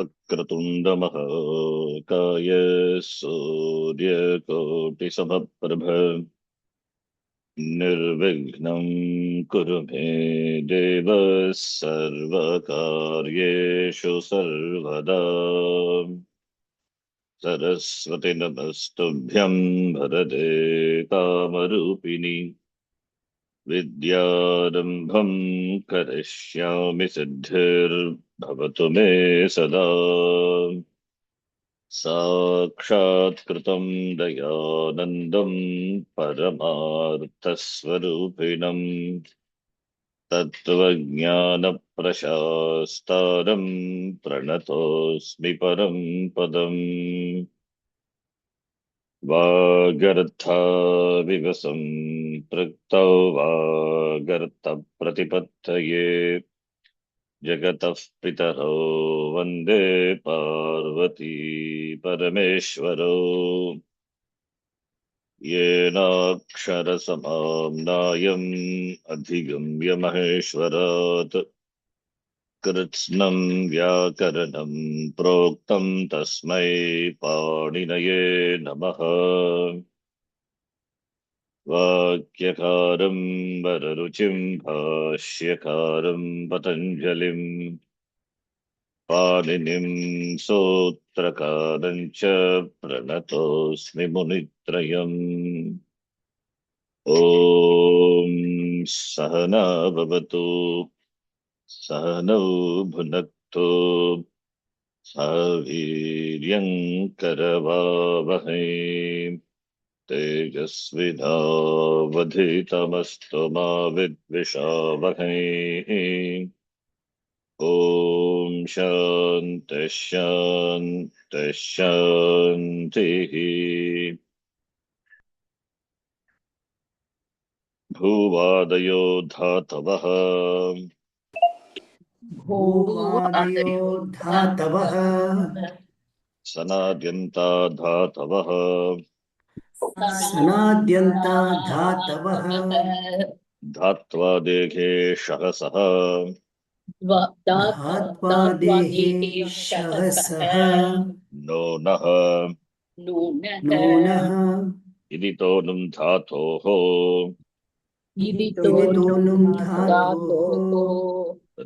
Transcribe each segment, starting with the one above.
वक्रतुण्डमहाकाय सूर्यकोटिसमप्रभ निर्विघ्नं कुरु मे देव सर्वकार्येषु सर्वदा। सरस्वती नमस्तुभ्यं वरदे कामरूपिणि विद्यारम्भं करिष्यामि सिद्धिर्भवतु मे सदा। साक्षात्कृतं दयानन्दं परमार्थस्वरूपिणं तत्त्वज्ञानप्रशास्तारं प्रणतोऽस्मि परं पदम्। वागर्थाविव सम्पृक्तौ वागर्थप्रतिपत्तये जगतः पितरौ वन्दे पार्वती परमेश्वरौ। येनाक्षरसमाम्नायम् अधिगम्य महेश्वरात् कृत्स्नं व्याकरणं प्रोक्तं तस्मै पाणिनये नमः। वाक्यकारं वररुचिं भाष्यकारं पतञ्जलिं पाणिनिं सूत्रकारं च प्रणतोऽस्मि मुनित्रयम्। ॐ सहना भवतु सहनौ भुनक्तु सह वीर्यङ्करवावहै तेजस्विनावधीतमस्तु मा विद्विषावहै। ॐ शान्तिः शान्तिः शान्तिः। भूवादयो धातवः भूवादयो धातवः सनाद्यन्ता धातवः सनाद्यन्ता धातवः धात्वा देहे सहसः धात्वा देहे सहसः नोनः नूनः इदितो नुं धातोः इदितो नुं धातोः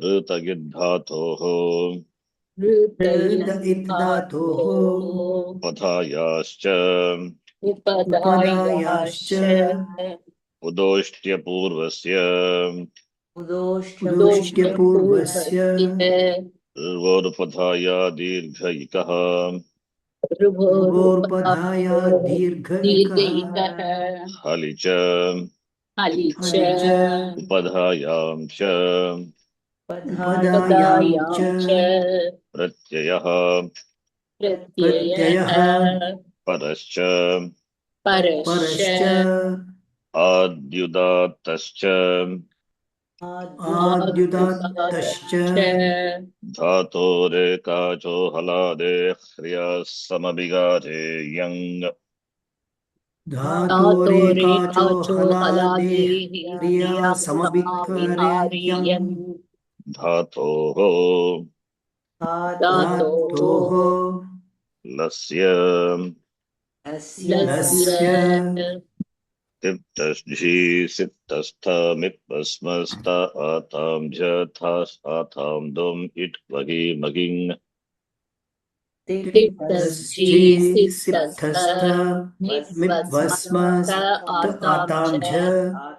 ऋतगिद्धातोः ऋत इत् धातोः पधायाश्च उपदायाश्च उदोष्ट्यपूर्वस्य उदोष्ट्यपूर्वस्य ऋवोरुपधाया दीर्घ इकः ऋवोर्पधाया दीर्घ इकः हलि च हलि च उपधायां च उपधायां च प्रत्ययः परश्च परश्च आद्युदात्तश्च आद्युदात्तश्च धातोरेकाचो हलादे ह्र्यः समभिगारे यङ् धातोरेकाचो हलादे क्रिया समभिकारेयम् धातोः लस्य तिप्तस्थि सिप्तस्थमिप्पस्मस्त आतां ज थास् आतां दोम् इट् वहि मगिङ् आतां च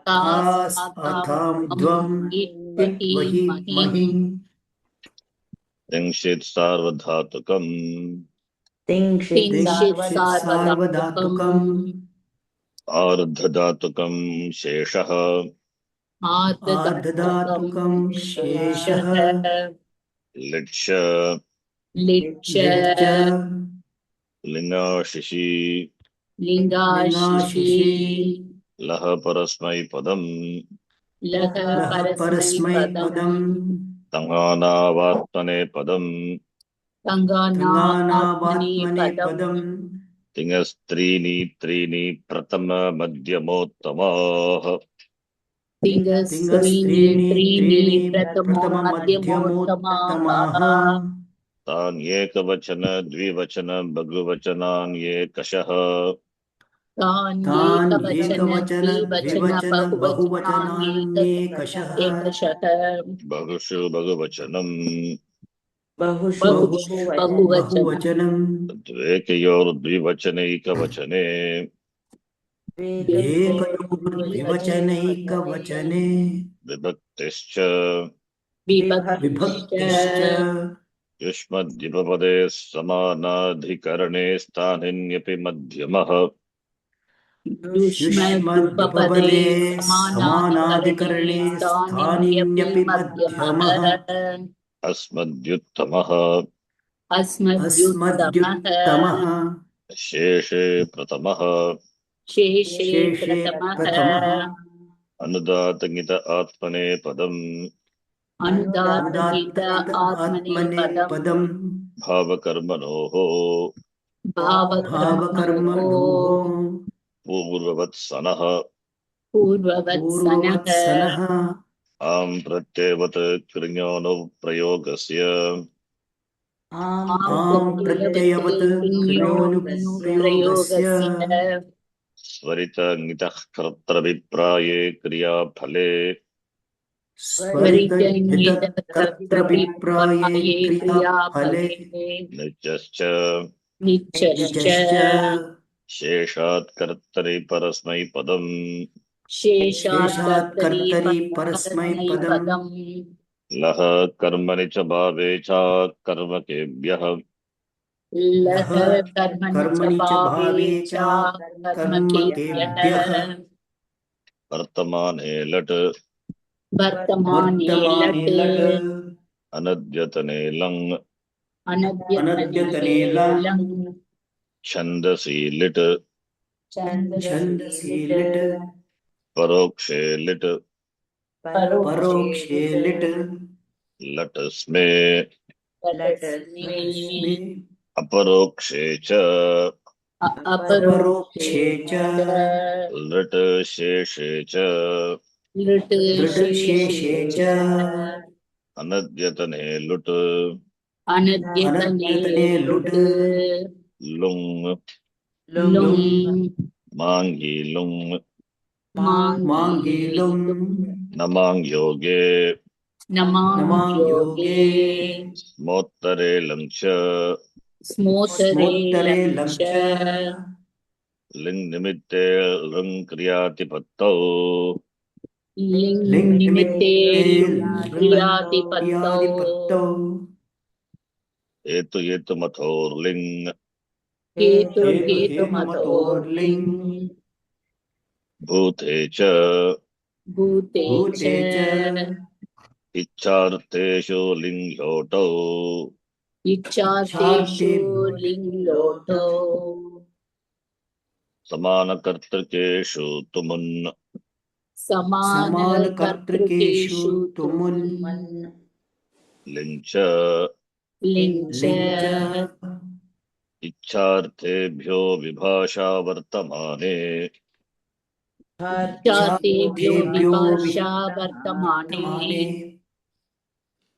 थास् आतां द्वम् इट् वहि महिम् तिंशित् सार्वधातुकम् तिंशित् सार्वधातुकम् आर्धधातुकम् शेषः आर्धधातुकम् शेषः लिट्श लिङ्गाशिषि लः परस्मैपदम् परस्मैपदम् तङ्गानावात्मनेपदम् तङ्गानावात्मनेपदम् तिङस्त्रीणि त्रीणि प्रथम मध्यमोत्तमाः तिङ्गस्त्रीणि त्रीणि प्रथमो मध्यमोत्तमाः तान् एकवचन द्विवचन बहुवचनान् एकशः तान् एकवचन द्विवचन बहुवचनान्येकशः एकशः बहुषु बहुवचनम् बहुषु बहुवचनम् बहुवचनम् द्वेकयोर्द्विवचनैकवचने एकयोर्द्विवचनैकवचने विभक्तिश्च विभक्तिश्च विभक्तिश्च युष्मद्विपपदे समानाधिकरणे स्थानिन्यपि मध्यमः युष्मद्विपपदे समानाधिकरणे स्थानिन्यपि मध्यमः अस्मद्युत्तमः अस्मद्युत्तमः शेषे प्रथमः शेषे प्रथमः अनुदातङ्गित आत्मनेपदम् अनुदात्तगीत आत्मनेपदम् भावकर्मणोः भावकर्मणोः पूर्ववत्सनः पूर्ववत्सनः आं प्रत्ययवत् कृञोनौ प्रयोगस्य आं प्रत्ययवत् कृञोऽनुप्रयोगस्य स्वरितङ्गितः कर्तृभिप्राये क्रियाफले स्वरितङ्गितकर्तृभिप्राये क्रियाफले नित्यश्च नित्यश्च शेषात् कर्तरि परस्मैपदम् शेषात् कर्तरि परस्मैपदम् लः कर्मणि च भावे च कर्मकेभ्यः लः कर्मणि च भावे च कर्मकेभ्यः वर्तमाने लट् वर्तमाने लट् अनद्यतने लङ् अनद्यतने लङ् छन्दसि लिट् छन्दसि लिट् परोक्षे लिट् परोक्षे लिट् लट्स्मे लट्स्मे अपरोक्षे च अपरोक्षे च लट् शेषे च लृट् शेषे च अनद्यतने लुट् अनद्यतने लुट् लुङ् लुङ् माङ्गी लुङ् माङ्गी लुङ् नमाङ् योगे नमां योगे स्मोत्तरे लङ् च स्मोत्तरे लङ् च लिङ् निमित्ते लृङ् क्रियातिपत्तौ लिङ् निमित्ते लुङ् क्रियातिपत्तौ हेतु हेतुमथोर्लिङ् हेतुर्हेतुमतोर्लिङ् भूते च भूते च इच्छार्थेषु लिङ्घ्योटौ इच्छार्थेषु लिङ्लोटौ समानकर्तृकेषु तुमुन् समानकर्तृकेषु तुमुन् लिङ् च लिङ् च इच्छार्थेभ्यो विभाषा वर्तमाने इच्छार्थेभ्यो विभाषा वर्तमाने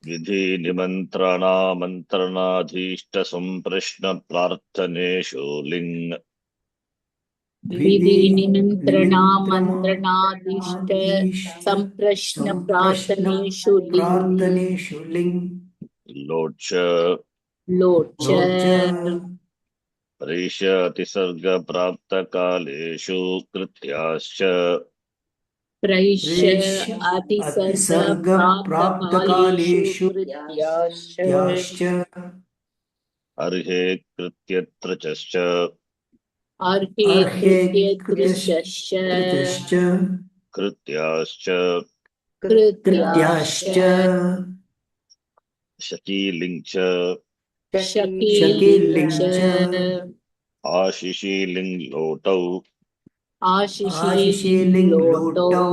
विधि निमन्त्रणामन्त्रणाधीष्ट सम्प्रश्न प्रार्थनेषु लिङ् विधि निमन्त्रणामन्त्रणादिष्ट सम्प्रश्न प्रार्थनेषु लिङ् लोट् च लोट् च परेश अतिसर्गप्राप्तकालेषु कृत्याश्च प्रैष्य अतिसर्ग प्राप्तकालेषु कृत्याश्च अर्हे कृत्यत्रचश्च अर्हे कृत्यत्रश्च कृत्याश्च कृत्याश्च शकीलिङ् च शकीलिङ् च आशिषीलिङ् लोटौ आशिषीलिङ् लोटौ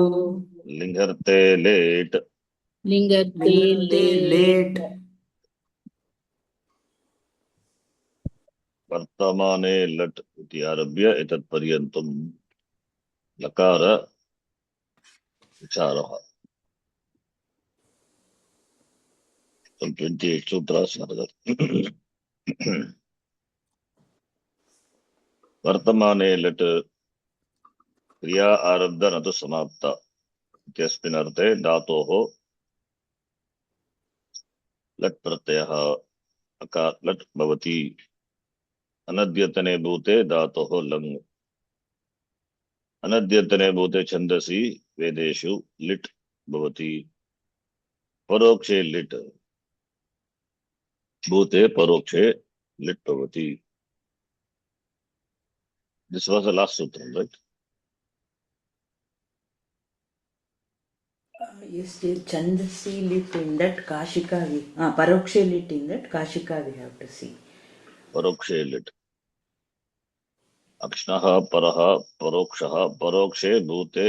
लिङ्गर्ते लेट् लिङ्गर्ते लेट् वर्तमाने लट् इति आरभ्य एतत्पर्यन्तं लकार Vicharaha. Some 28 sutras are there. Vartamane let Kriya Arabdha Natu Samapta. इत्यस्मिन् अर्थे धातोः लट् प्रत्ययः लट् भवति अनद्यतने भूते धातोः लङ् अनद्यतने भूते छन्दसि वेदेषु लिट् भवति परोक्षे लिट् भूते परोक्षे लिट् भवति. This was the last sutra, right? Yes, dear. Chandasi lit in that Kashika Parokshe lit in that Kashika we have to see. परोक्षे लिट् अक्ष्णः परः परोक्षः परोक्षे भूते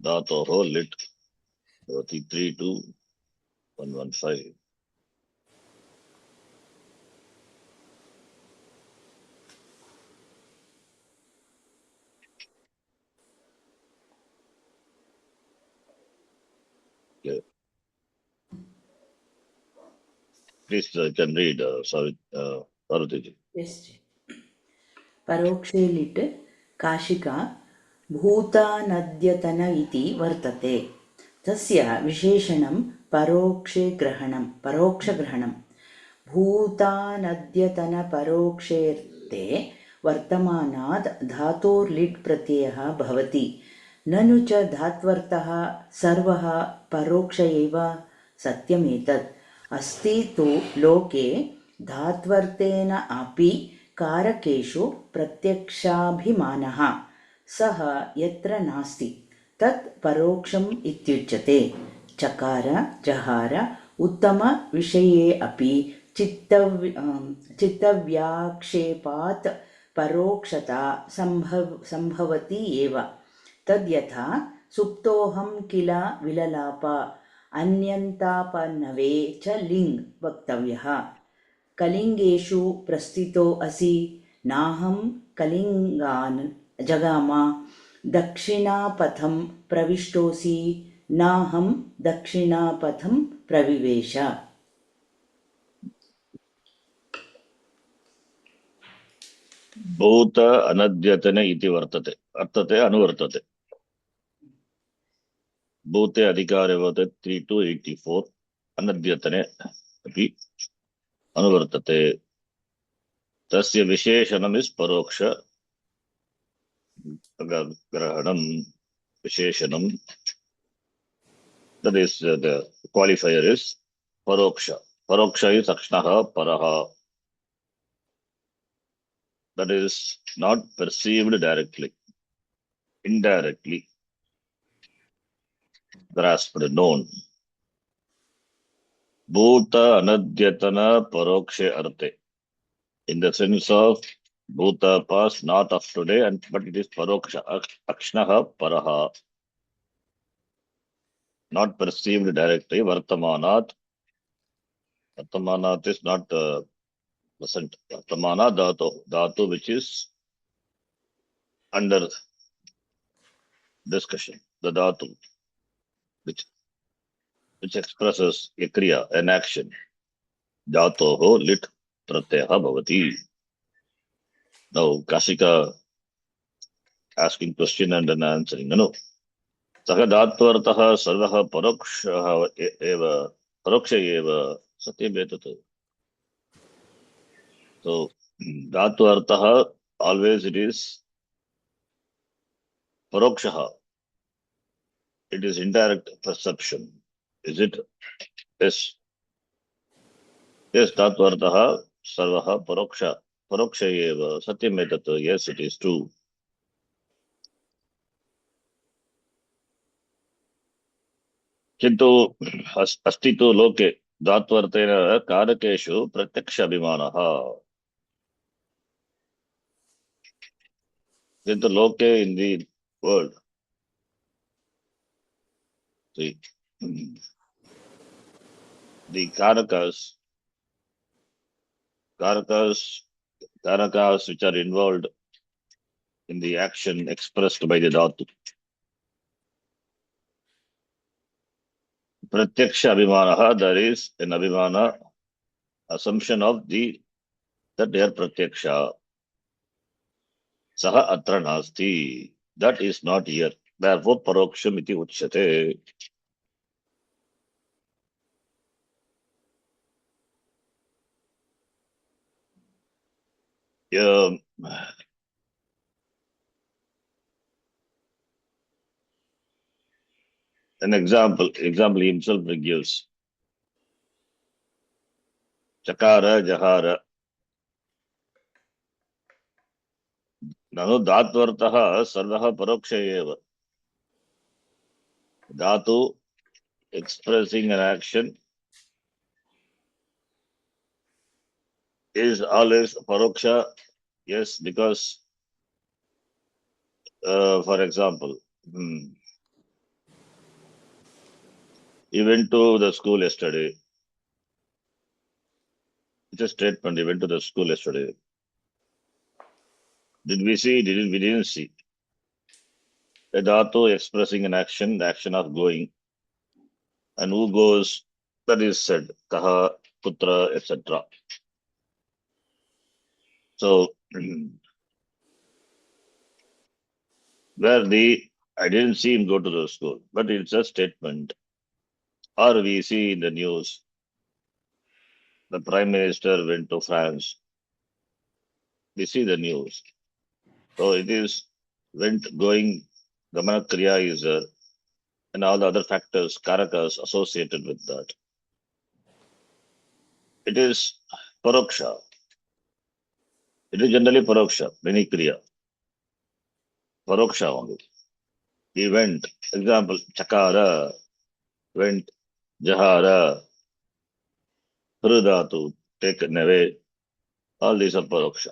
धातोः लिट् भवति 32115. Okay. Please can read. Sarvati. Yes. Parokshe lit Kashika भूतानद्यतन इति वर्तते. तस्य विशेषणं परोक्षग्रहणं. भूतानद्यतनपरोक्षेऽर्थे वर्तमानात् धातोर्लिट् प्रत्ययः भवति. ननु च धात्वर्थः सर्वः परोक्ष एव. सत्यमेतत्. अस्ति तु लोके धात्वर्थेन अपि कारकेषु प्रत्यक्षाभिमानः. सः यत्र नास्ति तत् परोक्षम् इत्युच्यते. चकार जहार उत्तम विषये अपि चित्तव्याक्षेपात् परोक्षता संभवति एव. तद्यथा सुप्तोऽहं किल विललाप अन्यन्तापनवे च लिङ् वक्तव्यः. कलिङ्गेषु प्रस्थितो असि नाहं कलिङ्गान् जगाम. दक्षिणापथं प्रविष्टोऽसि नाहं दक्षिणापथं प्रविवेश. भूत अनद्यतने इति वर्तते अर्थते अनुवर्तते. भूते अधिकारे भवति 3-84 अनद्यतने अपि अनुवर्तते. तस्य विशेषणम् इस् परोक्ष ग्रहणं विशेषणं. That is the qualifier is paroksha. Paroksha is akshnaha paraha. That is not perceived directly, indirectly grasped, known. Bhuta anadyatana parokshe arte. In the sense of bhuta past, not of today, but it is paroksha. Akshnaha paraha. Not perceived directly. Vartamanat. Vartamanat is not present. Vartamana dhatu which is under discussion. The dhatu which expresses a kriya, an action. Dhatoho lit pratyaha bhavati. Now Kashika asking question and then answering. No. Saha dhatvartaha sarvaha parokshaha eva paroksha eva satyam etat. So dhatvartaha always it is parokshaha. It is indirect perception. Is it? Yes. Yes, dhatvartaha sarvaha paroksha eva satyam etat. Yes, it is true. किन्तु अस्ति तु लोके धात्वर्थेन कारकेषु प्रत्यक्ष अभिमानः. किन्तु लोके in the world, see, the karakas which are involved in the action expressed by the dhatu, pratyaksha abhimanaha, there is an abhimana assumption of that they are pratyaksha. Saha atra nasti. That is not here. Therefore, paroksham iti uchyate. Um, an example he himself gives. Chakara, jahara. Nanu dhatvartaha sarvaha paroksha eva. Dhatu expressing an action is always paroksha. Yes, because, for example, he went to the school yesterday. It's a statement. He went to the school yesterday. Did we see? We didn't see. A dhatu expressing an action, the action of going. And who goes? That is said. Kaha, putra, etc. So, where I didn't see him go to the school, but it's a statement. Or we see in the news, the Prime Minister went to France. We see the news. So it is going, Gamana Kriya is and all the other factors, karakas associated with that. It is paroksha. It is generally paroksha, many kriya. Paroksha only. He went, example, chakara, went, jahara, prudatu, taken away. All these are paroksha.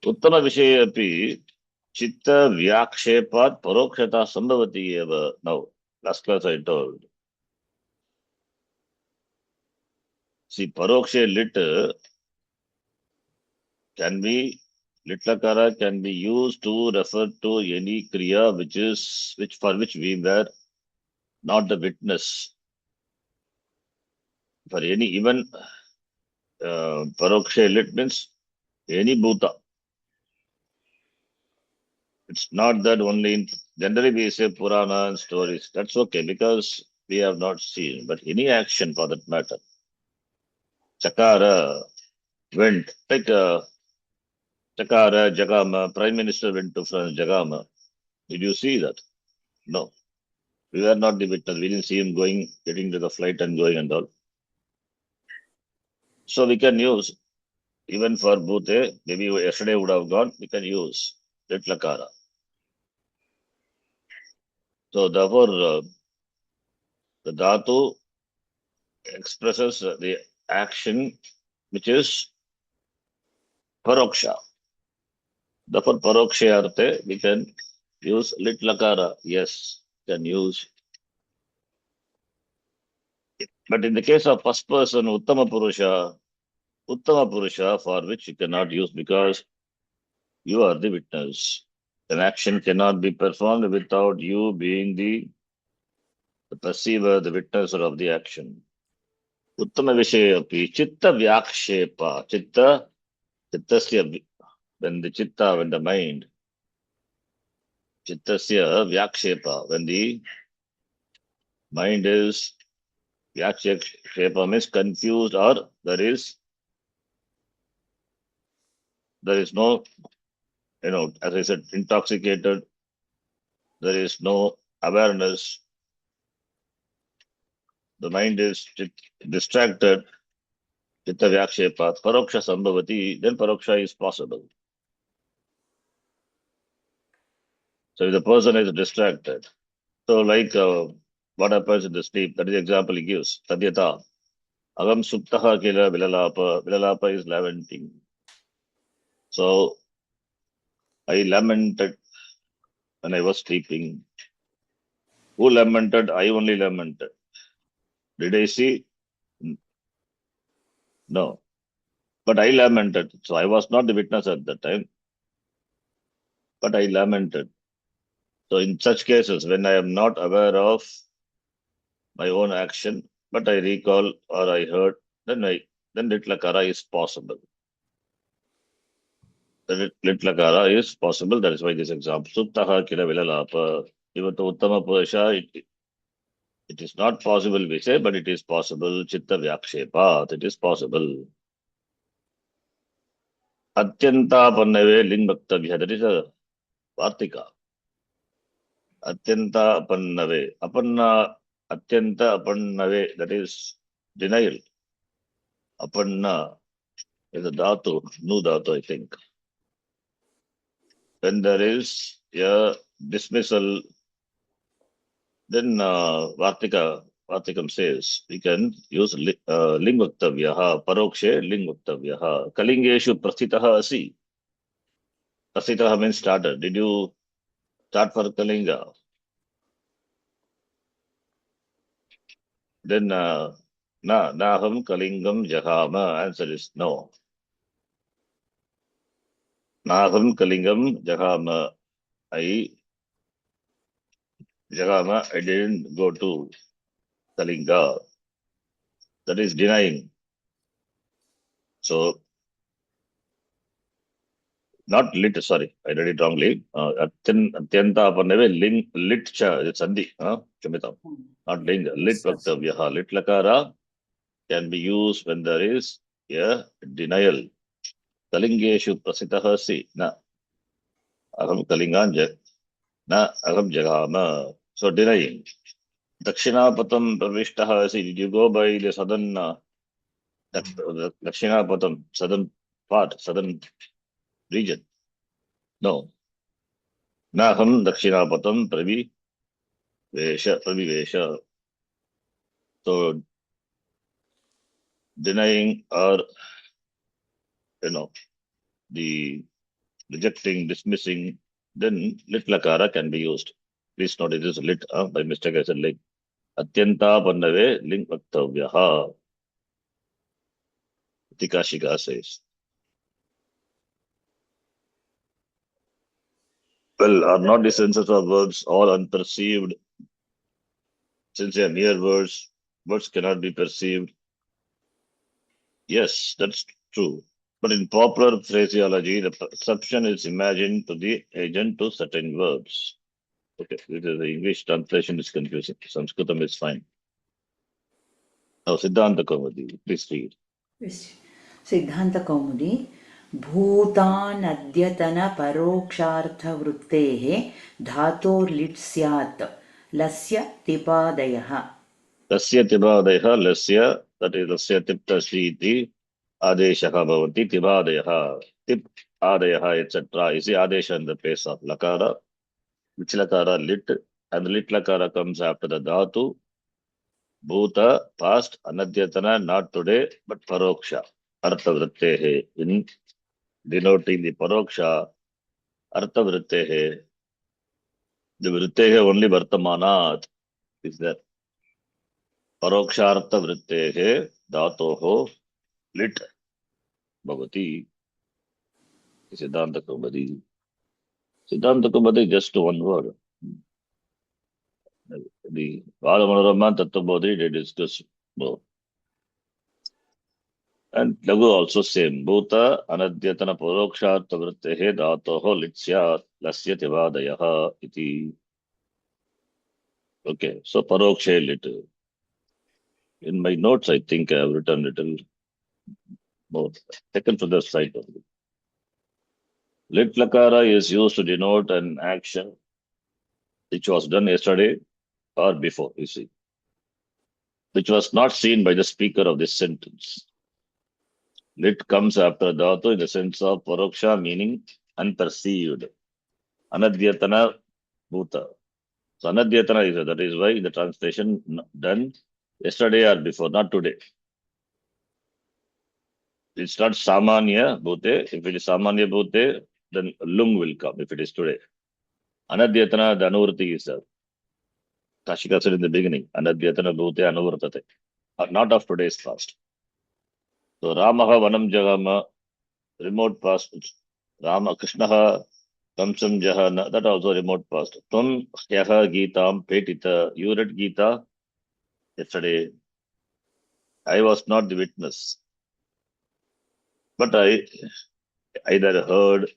Uttama Vishaye api chitta vyakshepat parokshata sambhavati eva. Now, last class I told. See, paroksha lit can be, lit lakara can be used to refer to any kriya for which we were not the witness. For any, even paroksha lit means any bhuta. It's not that only generally we say Purana and stories. That's okay because we have not seen. But any action for that matter. Chakara went, like Chakara, Jagama, Prime Minister went to France, Jagama. Did you see that? No. We were not the witness. We didn't see him getting to the flight and going and all. So we can use, even for Bhute, maybe yesterday would have gone, we can use Lit Lakara. So therefore, the Dhatu expresses the action which is Paroksha. Therefore, Paroksha Arte, we can use Lit Lakara. Yes, can use. But in the case of first person, Uttama Purusha, for which you cannot use because you are the witness. An action cannot be performed without you being the perceiver, the witnesser of the action. Uttama Vishaye api chitta vyakshepa. Chittasya, when the mind, chittasya vyakshepa, when the mind is vyakshepa means confused or there is no, as I said, intoxicated, there is no awareness, the mind is distracted, chitta vyakshepa, paroksha sambhavati, then paroksha is possible. So if the person is distracted, so like what happens in the sleep, that is the example he gives, tadyata, agam suptaha kila vilalapa is lamenting. So I lamented when I was sleeping. Who lamented? I only lamented. Did I see? No. But I lamented. So I was not the witness at that time. But I lamented. So in such cases, when I am not aware of my own action, but I recall or I heard, then lit lakara is possible. The lit lakara is possible. That is why this example. Suptaha kila vilalapa. Even to uttama purusha, it is not possible, we say, but it is possible. Chitta vyakshepat, it is possible. Atyanta pannave ling bhaktavya, that is a vartika. Atyanta apannave. Apanna, atyanta apannave, that is denial. Apanna is a dhatu, nu dhatu, I think. When there is a dismissal, then Vartikam says we can use ling vaktavyaha, parokshe ling vaktavyaha. Kalingeshu prasthitaha asi. Prasthitaha means started. Did you start for Kalinga? Then naham kalingam jahama. Answer is no. Naham kalingam jahama. I didn't go to Kalinga. That is denying. So not lit, sorry, I read it wrongly. Atyanta apannave lit cha, it's sandhi, Chamitam. Not ling, lit vaktavyaha. Lit lakara can be used when there is a denial. Kalingeshu prasitaha si, na aham kalingan na aham jagama. So denying. Dakshinapatam pravishtaha si, did you go by the southern, Dakshinapatam, southern part, southern region? No. Naham dakshinapatam pravivesha. So denying or the rejecting, dismissing, then lit lakara can be used. Please note it is lit. By mistake I said ling. Atyanta pannave ling vaktavyaha. Tikashika says. Well, are not the senses of verbs all unperceived? Since they are mere words, words cannot be perceived. Yes, that's true. But in popular phraseology, the perception is imagined to the agent to certain verbs. Okay, the English translation is confusing. Sanskritam is fine. Now, Siddhanta Kaumudi, please read. सिद्धांत कौमुदी भूतानद्यतन परोक्षार्थवृत्तेः धातोर्लिट् स्यात् लस्य तिपादयः Lasya tibadayah, lasya, that is lasya tiptasiti, adeshaha bhavati, tibadayah, tip, adayah, etc. You see adesha in the place of lakara, which lakara lit, and the lit lakara comes after the dhatu, bhuta, past, anadyatana, not today, but paroksha, artha vrittehe, in denoting the paroksha, artha vrittehe, the vrittehe only vartamanat is there. Parokshartha vrittehe, dhatoho, lit, bhavati, Siddhanta Kaumudi. Siddhanta Kaumudi, just one word. The Vadamanarama Tattvabodhi, they discuss both. And Lagu also same. Bhuta anadyatana parokshartha vrittehe dhatoho litsya lasya tivadayaha iti. Okay, so parokshe lit. In my notes, I think I have written little more. Taken from the site only. Lit lakara is used to denote an action which was done yesterday or before, you see, which was not seen by the speaker of this sentence. Lit comes after dhatu in the sense of paroksha, meaning unperceived. Anadyatana bhuta. So anadyatana is that is why in the translation done yesterday or before, not today. It's not samanya bhute. If it is samanya bhute, then lung will come if it is today. Anadyatana, the anurti is there. Kashika said in the beginning, anadyatana bhute anuvartate. Not of today's past. So Ramaha Vanam Jagama, remote past, Rama Krishnaha Kamsam Jahana, that also remote past. Tvam Hyaha Geetam Petita. You read Gita yesterday. I was not the witness, but I either heard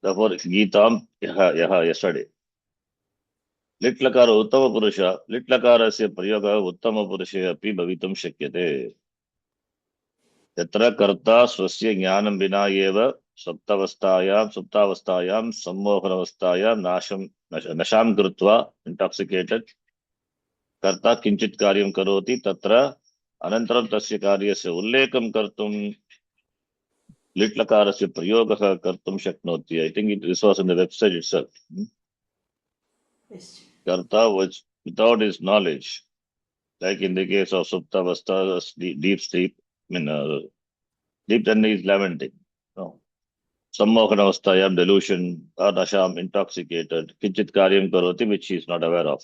the word Geetam Yaha yesterday. Litlakara Uttama Purusha, Litlakarasya Prayoga Uttama Purusha api bhavitum shakyate. Yatra karta swasya jnanam vina eva suptavastayam sammohanavastayam nasham krutva intoxicated karta kinchit karyam karoti tatra anantaram tasya karyasya ullekam kartum litlakarasya prayogah kartum shaknoti. I think this was in the website itself. Yes. Karta was without his knowledge, like in the case of suptavastha, deep sleep, deep then is lamenting. No. Sammohanavastayam, delusion, or nasham, intoxicated, kinchit karyam karoti, which he is not aware of.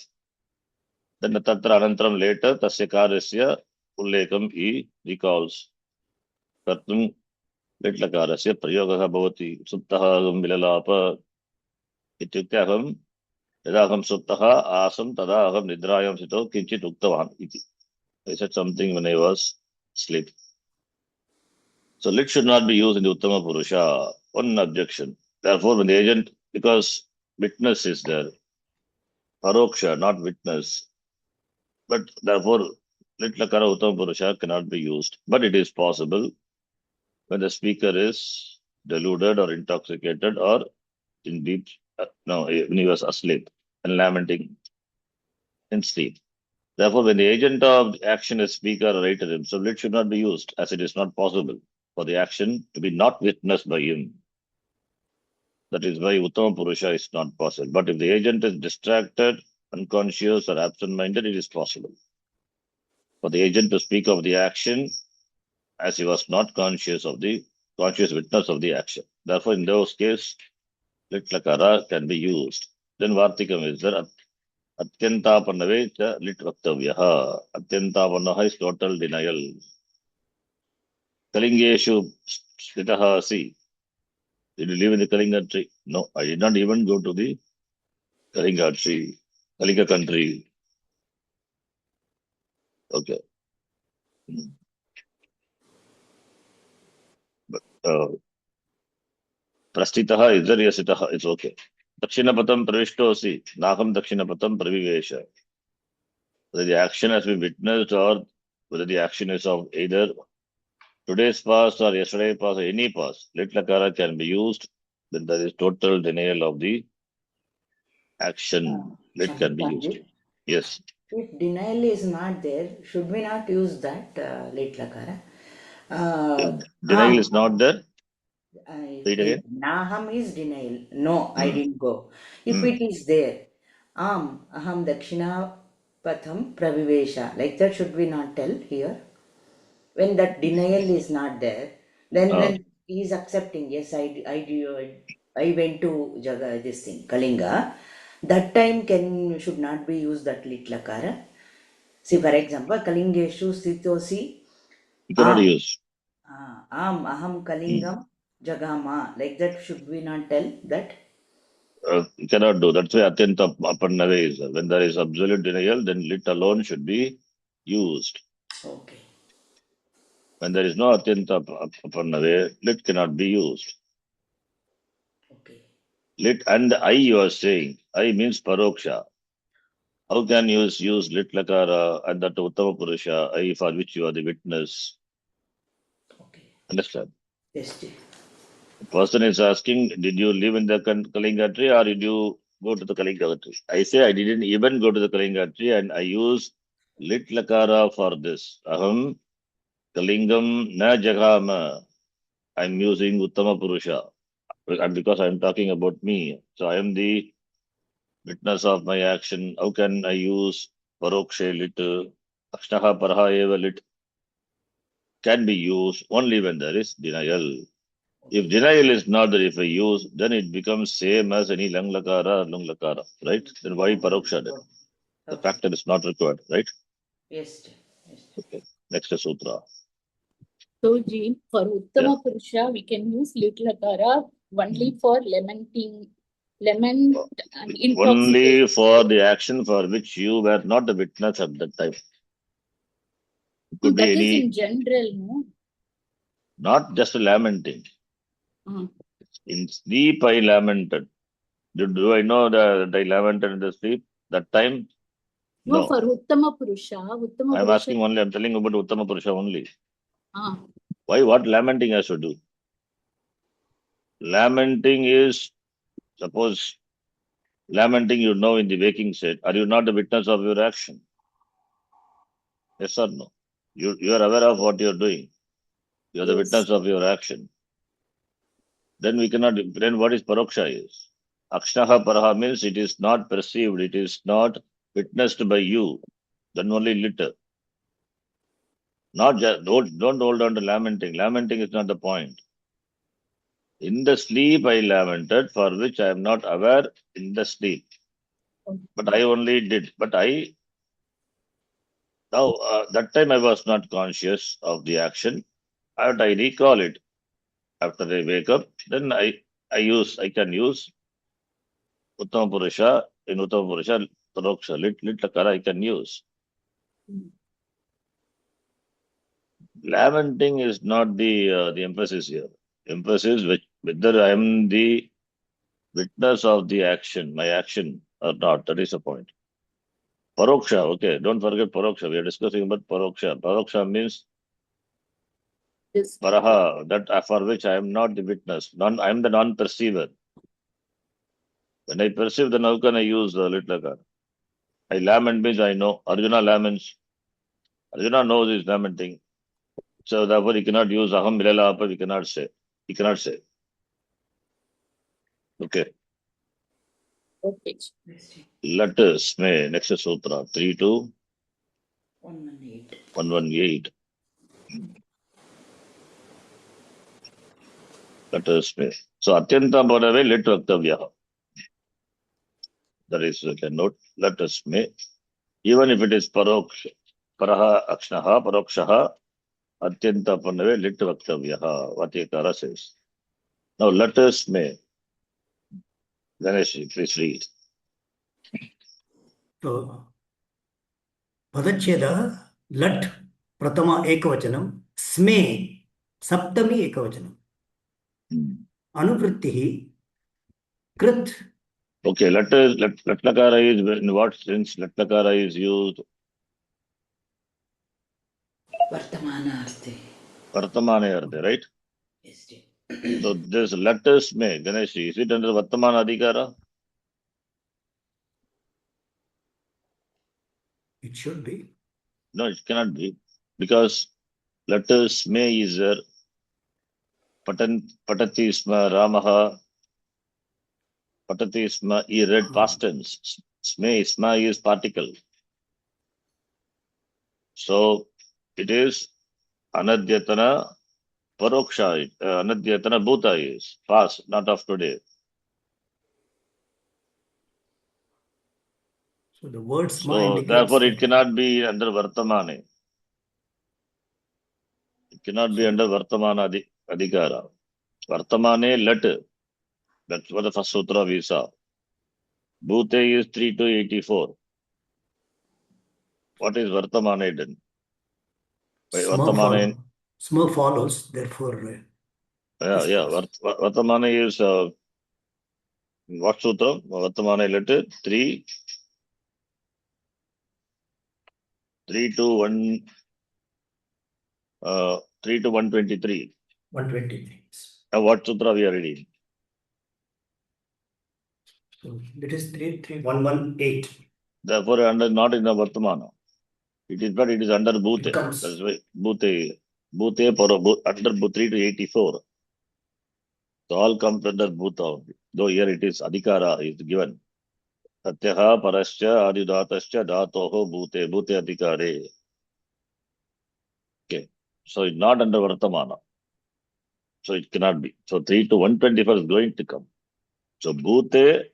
Then tatra anantaram later, tasya karyasya ullekam he recalls. Kartum litlakarasya prayogaha bhavati suptaha vilalapa ityukte aham यदा अहम सुप्तः आसम तदा अहम निद्रायां स्थितो किंचित उक्तवान् इति. I said something when I was asleep. So lit should not be used in the Uttama Purusha. One objection. Therefore, when the agent, because witness is there, paroksha, not witness, but therefore lit lakara Uttama Purusha cannot be used. But it is possible when the speaker is deluded or intoxicated or in deep, when he was asleep and lamenting in sleep. Therefore, when the agent of action is speaker or writer himself, it should not be used, as it is not possible for the action to be not witnessed by him. That is why Uttama Purusha is not possible. But if the agent is distracted, unconscious, or absent-minded, it is possible for the agent to speak of the action as he was not conscious witness of the action. Therefore, in those cases, lit lakara can be used. Then Vartikam is there. Atyantapannave cha lit vaktavyaha. Atyantapannah is total denial. Kalingeshu stitaha asi. Did you live in the Kalinga tree? No, I did not even go to the Kalinga tree, Kalinga country. Okay. But Prastitaha is there, yes, it's okay. Dakshinapatam pravishtosi, Naham Dakshinapatam pravivesha. Whether the action has been witnessed or whether the action is of either today's past or yesterday's past or any past, lit lakara can be used when there is total denial of the action. Lit can be used. Yes. If denial is not there, should we not use that lit lakara? Denial is not there. Read again. Naham is denial. No, I didn't go. If it is there, aham dakshina patham pravivesha. Like that, should we not tell here? When that denial is not there, then he is accepting. Yes, I went to this thing Kalinga. That time should not be used that lit lakara. See, for example, Kalingeshu sthitosi. You cannot use. Aham Kalingam Jagama. Like that, should we not tell that? You cannot do. That's why Atyanta Apannave is. When there is absolute denial, then lit alone should be used. Okay. When there is no Atyanta Apannave, lit cannot be used. Okay. Lit and I you are saying. I means paroksha. How can you use lit lakara and that Uttama Purusha, I for which you are the witness? Okay. Understand? Yes. The person is asking, did you live in the Kalinga tree or did you go to the Kalinga tree? I say I didn't even go to the Kalinga tree and I use lit lakara for this. Aham Kalingam na jagama. I'm using Uttama Purusha. And because I'm talking about me. So I am the witness of my action. How can I use Parokshe lit? Akshnaha Paraha eva lit can be used only when there is denial. If denial is not there, if I use, then it becomes same as any lang lakara or lung lakara, right? Then why paroksha then? The factor is not required, right? Yes. Okay. Next sutra. So, Ji, for Uttama Purusha, we can use lit lakara only for lament and Only intoxication. for the action for which you were not the witness at that time. It No, could be that is any, in general, no? not just lamenting. In sleep, I lamented. Do I know that I lamented in the sleep that time? No, No. for Uttama Purusha. Uttama I'm Purusha. asking only, I'm telling about Uttama Purusha only. Ah, Why? What lamenting has to do? Lamenting is, suppose, lamenting you know in the waking state. Are you not the witness of your action? Yes or no? You are aware of what you are doing. You are the yes. witness of your action. Then we cannot, then what is paroksha is? Akshnaha paraha means it is not perceived, it is not witnessed by you. Then only litter. Not just, don't hold on to lamenting. Lamenting is not the point. In the sleep I lamented, for which I am not aware in the sleep. But I only did. But now that time I was not conscious of the action. And I recall it after I wake up. Then I can use Uttama Purusha. In Uttama Purusha, Paroksha, lit lakara I can use. Lamenting is not the emphasis here. Emphasis whether I am the witness of the action, my action or not. That is the point. Paroksha, okay. Don't forget Paroksha. We are discussing about Paroksha. Paroksha means This. Paraha, that for which I am not the witness. I am the non-perceiver. When I perceive, then how can I use the lit lakara? I lament means I know. Arjuna laments. Arjuna knows he's lamenting. So therefore he cannot use aham vilalapa, we cannot say. He cannot say. Okay. Okay. Let us may next sutra 3 to 118. 118. Let us may. So Atyanta Bodave let Vaktavya. That is, you can note. Let us may. Even if it is Paroksha, Paraha Akshnaha, Parokshaha, Atyanta Panave lit Vaktavya. Vatyakara says. Now let us may. Ganesh, please read. So, Padacheda, Lat, Pratama Ekavachanam, Sme, Saptami Ekavachanam. Anuvrittihi, Krit. Okay, let lakara is in what sense let lakara is used? Vartamana Arte. Vartamane Arte, right? Yes, dear. So this let us may, Ganesh, is it under Vartamana Adhikara? It should be. No, it cannot be. Because let us may is there. Patati isma Ramaha. Patati isma, he read past tense. Isma is particle. So it is Anadyatana Paroksha. Anadyatana Bhuta is past, not of today. So the word Sma So indicates. therefore it cannot be under Vartamane. It cannot be under Vartamana Adhikara. Vartamane let. That's what the first sutra we saw. Bhute is 3 to 84. What is Vartamane then? Vartamane. Sma follows, therefore. Yeah. Vartamane is what sutra? Vartamane let 3 to 1 3 to 123. 123. What sutra we are reading? So that is 118. Therefore, not in the Vartamana. It is but it is under Bhute. It comes. That's why Bhute under 3 to 84. So all comes under Bhuta only. Though here it is Adhikara is given. Satyaha parascha adidatascha dhatoho Bhute Adhikare. Okay. So it's not under Vartamana. So it cannot be. So 3 to 124 is going to come. So Bhute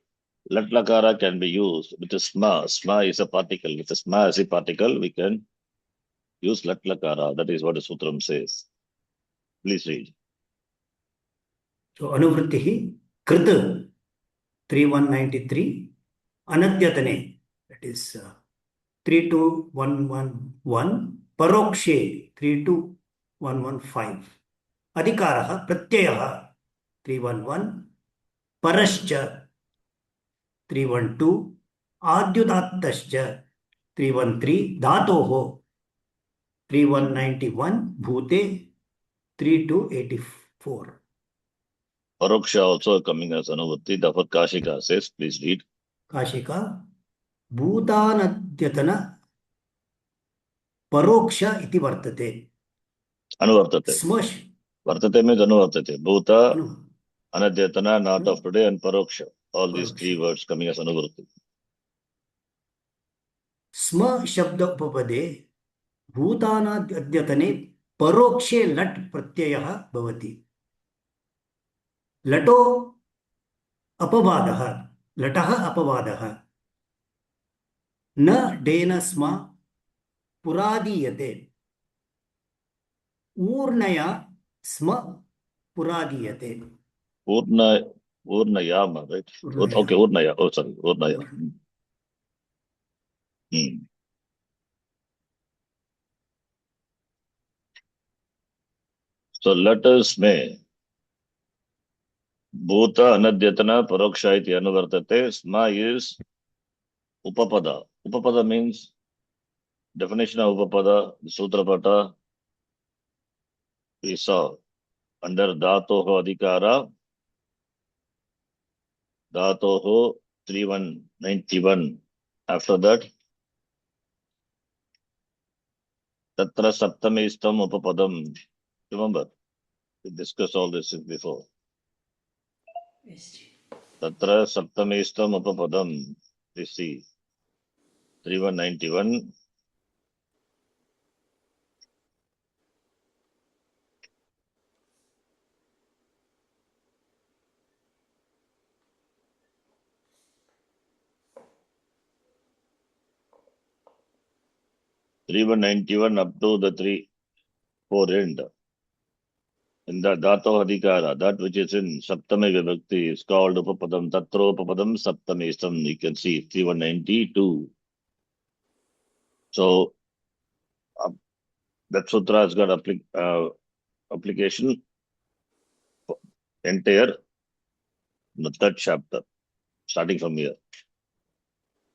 Latlakara can be used with a Sma. Sma is a particle. With a Sma as a particle, we can use Latlakara. That is what the Sutram says. Please read. So Anuvrittihi Krit 3193. Anadyatane, that is 32111. Parokshe 32115. Adhikaraha Pratyayaha 311. Parascha 312. Adyudattascha 313. Dhatoho 3191. Bhute 3284. Paroksha also coming as Anuvritti. Therefore, Kashika says, please read. Kashika Bhutanadyatana Paroksha iti vartate. Anuvartate. Smash. Vartate means Anuvartate. Bhuta, Anu. Anadyatana, not of today, and Paroksha. All these Paroksha. three words coming as Anuvritti. Sma shabda upapade Bhutanadyatane Parokshe lat pratyayaha bhavati. Lato apavadaha. Lataha apavadaha. Na dena sma puradiyate. Urnaya sma puradiyate. Urnayama, right? Urnaya. Okay, Urnaya. Oh, sorry, Urnaya. So letters may Bhuta Anadyatana Paroksha iti Anuvartate. Sma is Upapada. Upapada means definition of Upapada, the Sutrapata we saw under Dhatoho Adhikara, Dhatoho 3191. After that, Tatra Saptami Istam Upapadam. Remember, we discussed all this before. Yes. Tatra Saptami Istam Upapadam. We see 3191. Up to the 3-4 end. In the Dhato Adhikara, that which is in Saptami Vibhakti is called Upapadam. Tatro Upapadam Saptami Istam. You can see 3192. So that sutra has got application entire the third chapter, starting from here.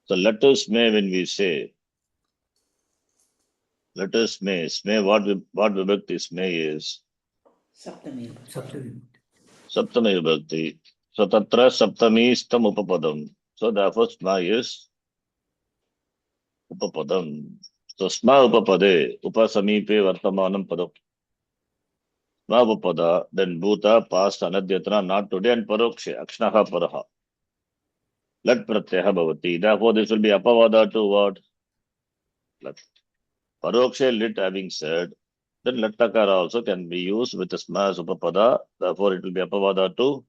So letters may, when we say letters may, what Vibhakti may is Saptami. Saptami Vibhakti. So Tatra Saptami Istam Upapadam. So therefore Sma is Upapadam. So Sma Upapade, Upasamipe Vartamanam Padam. Sma Upapada, then Bhuta, past, Anadyatana, not today, and Parokshe, Akshnaha Paraha. Lat Pratyaha Bhavati. Therefore this will be Apavada to what? Lat. Parokshe lit having said, then Lattakara also can be used with the Sma as Upapada. Therefore it will be Apavada to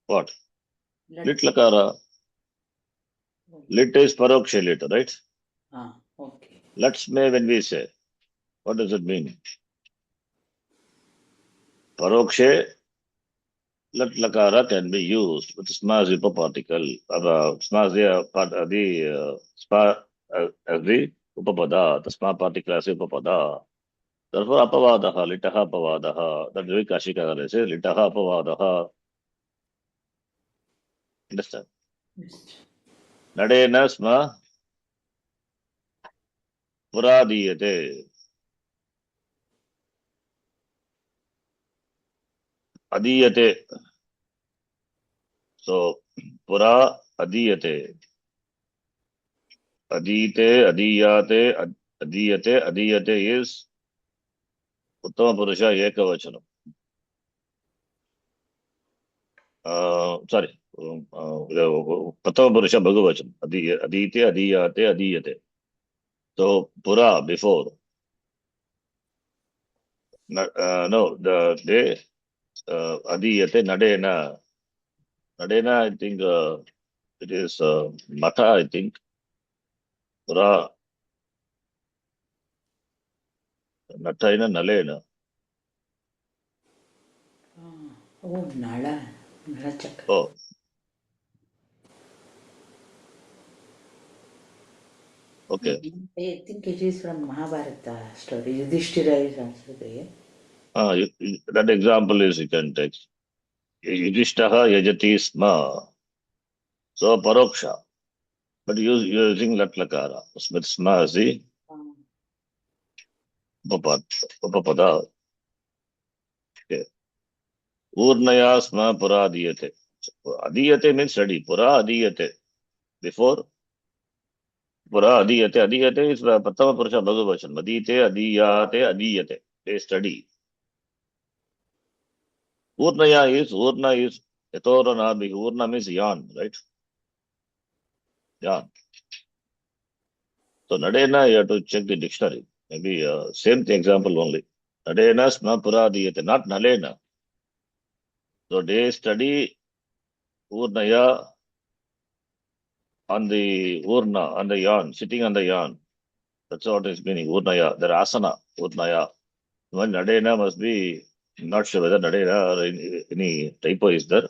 what? Lit Lakara. Lit is Parokshe lit, right? Okay. Let's may when we say. What does it mean? Parokshe lat lakara can be used with sma zipa particle. Sma as the upapada, the sma particle as upapada. Therefore, apavadaha, litaha apavadaha. That is very Kashika says, litaha apavadaha. Understand? Nadena sma puradiyate. Adiyate. So, pura adiyate. Adite, adiyate is Uttama Purusha Ekavachanam. Sorry. Prathama Purusha Bhagavachanam. Adite, adiyate, adiyate. So, Pura, before. No, the adiyate, nadena. Nadena, I think it is Mata, I think. Pura. Nataina Nalena. Oh, Nala. Nala Chakra. Oh. Okay. I think it is from Mahabharata story. Yudhishthira is also there. That example is you can take. Yudhishtaha yajati sma. So paroksha. But using lat lakara. Smith sma is the upapada. Okay. Urnaya sma pura adiyate. Adiyate means study. Pura adiyate. Before pura adiyate. Adiyate is Pratama Purusha Bhagavachan. Madite adiyate adiyate. They study. Urna is Yatorana. Urna means yarn, right? Yarn. So Nadena, you have to check the dictionary. Maybe same example only. Nadena sma pura adiyate. Not Nalena. So they study Urnaya on the Urna, on the yarn, sitting on the yarn. That's what is meaning. Urnaya. Their asana. Urnaya. Well, Nadena must be, I'm not sure whether Nadena or any typo is there,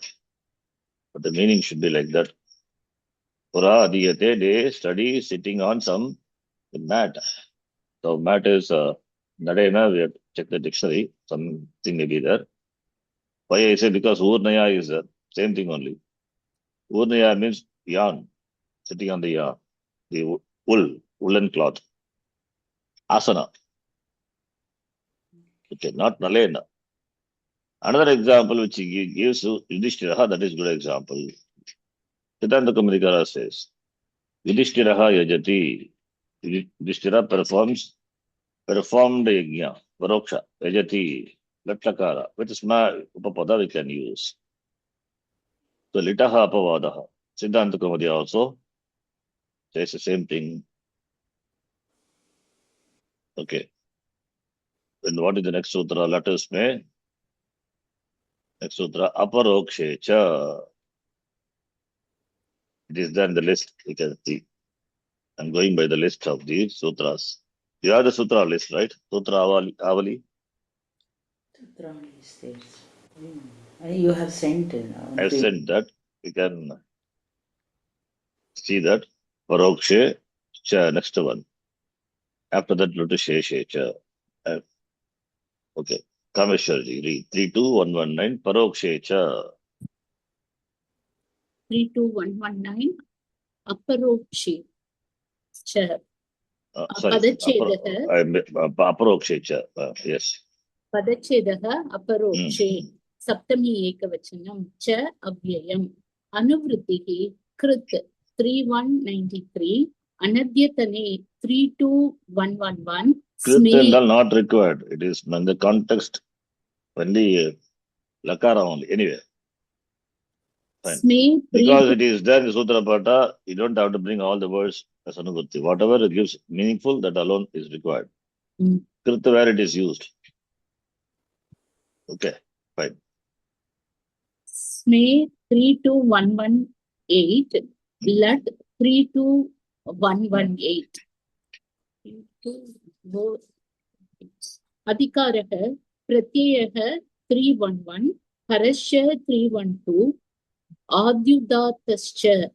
but the meaning should be like that. Pura adiyate, they study sitting on some mat. So mat is Nadena, we have to check the dictionary, something may be there. Why I say because Urnaya is there, same thing only. Urnaya means yarn, sitting on the yarn, the woolen cloth. Asana. Okay, not Nalena. Another example which he gives Yudhishthira, that is good example. Siddhanta Kamarikara says, Yudhishthira yajati. Yudhishthira performed yajna, paroksha, yajati, latlakara, which is upapada we can use. So litaha apavadaha. Siddhanta Kamarikara also says the same thing. Okay. Then what is the next sutra? Let us may. Next sutra, aparokshe cha. It is there in the list, you can see. I'm going by the list of the sutras. You have the sutra list, right? Sutra Avali. Sutra is there. You have sent. I sent that. You can see that. Parokshe cha, next one. After that, Lutu Sheshe cha. Okay. Kameshwarji, read 32119. Parokshe cha. 32119 aparokshe cha Sorry. padachedah Aparokshe cha. Yes. padachedah aparokshe saptami ekavachanam cha avyayam anuvrittihi krit 3193 anadyatane 32111 Krit not required. It is in the context only lakara only. Anyway. Fine. Because it is there in the Sutra Pata, you don't have to bring all the words as Anubhuti. Whatever it gives meaningful, that alone is required. Krita where it is used. Okay, fine. Sme 32118 Lat 32118 Adhikarah Pratyayah 311 Harasya 312 Adyudatascha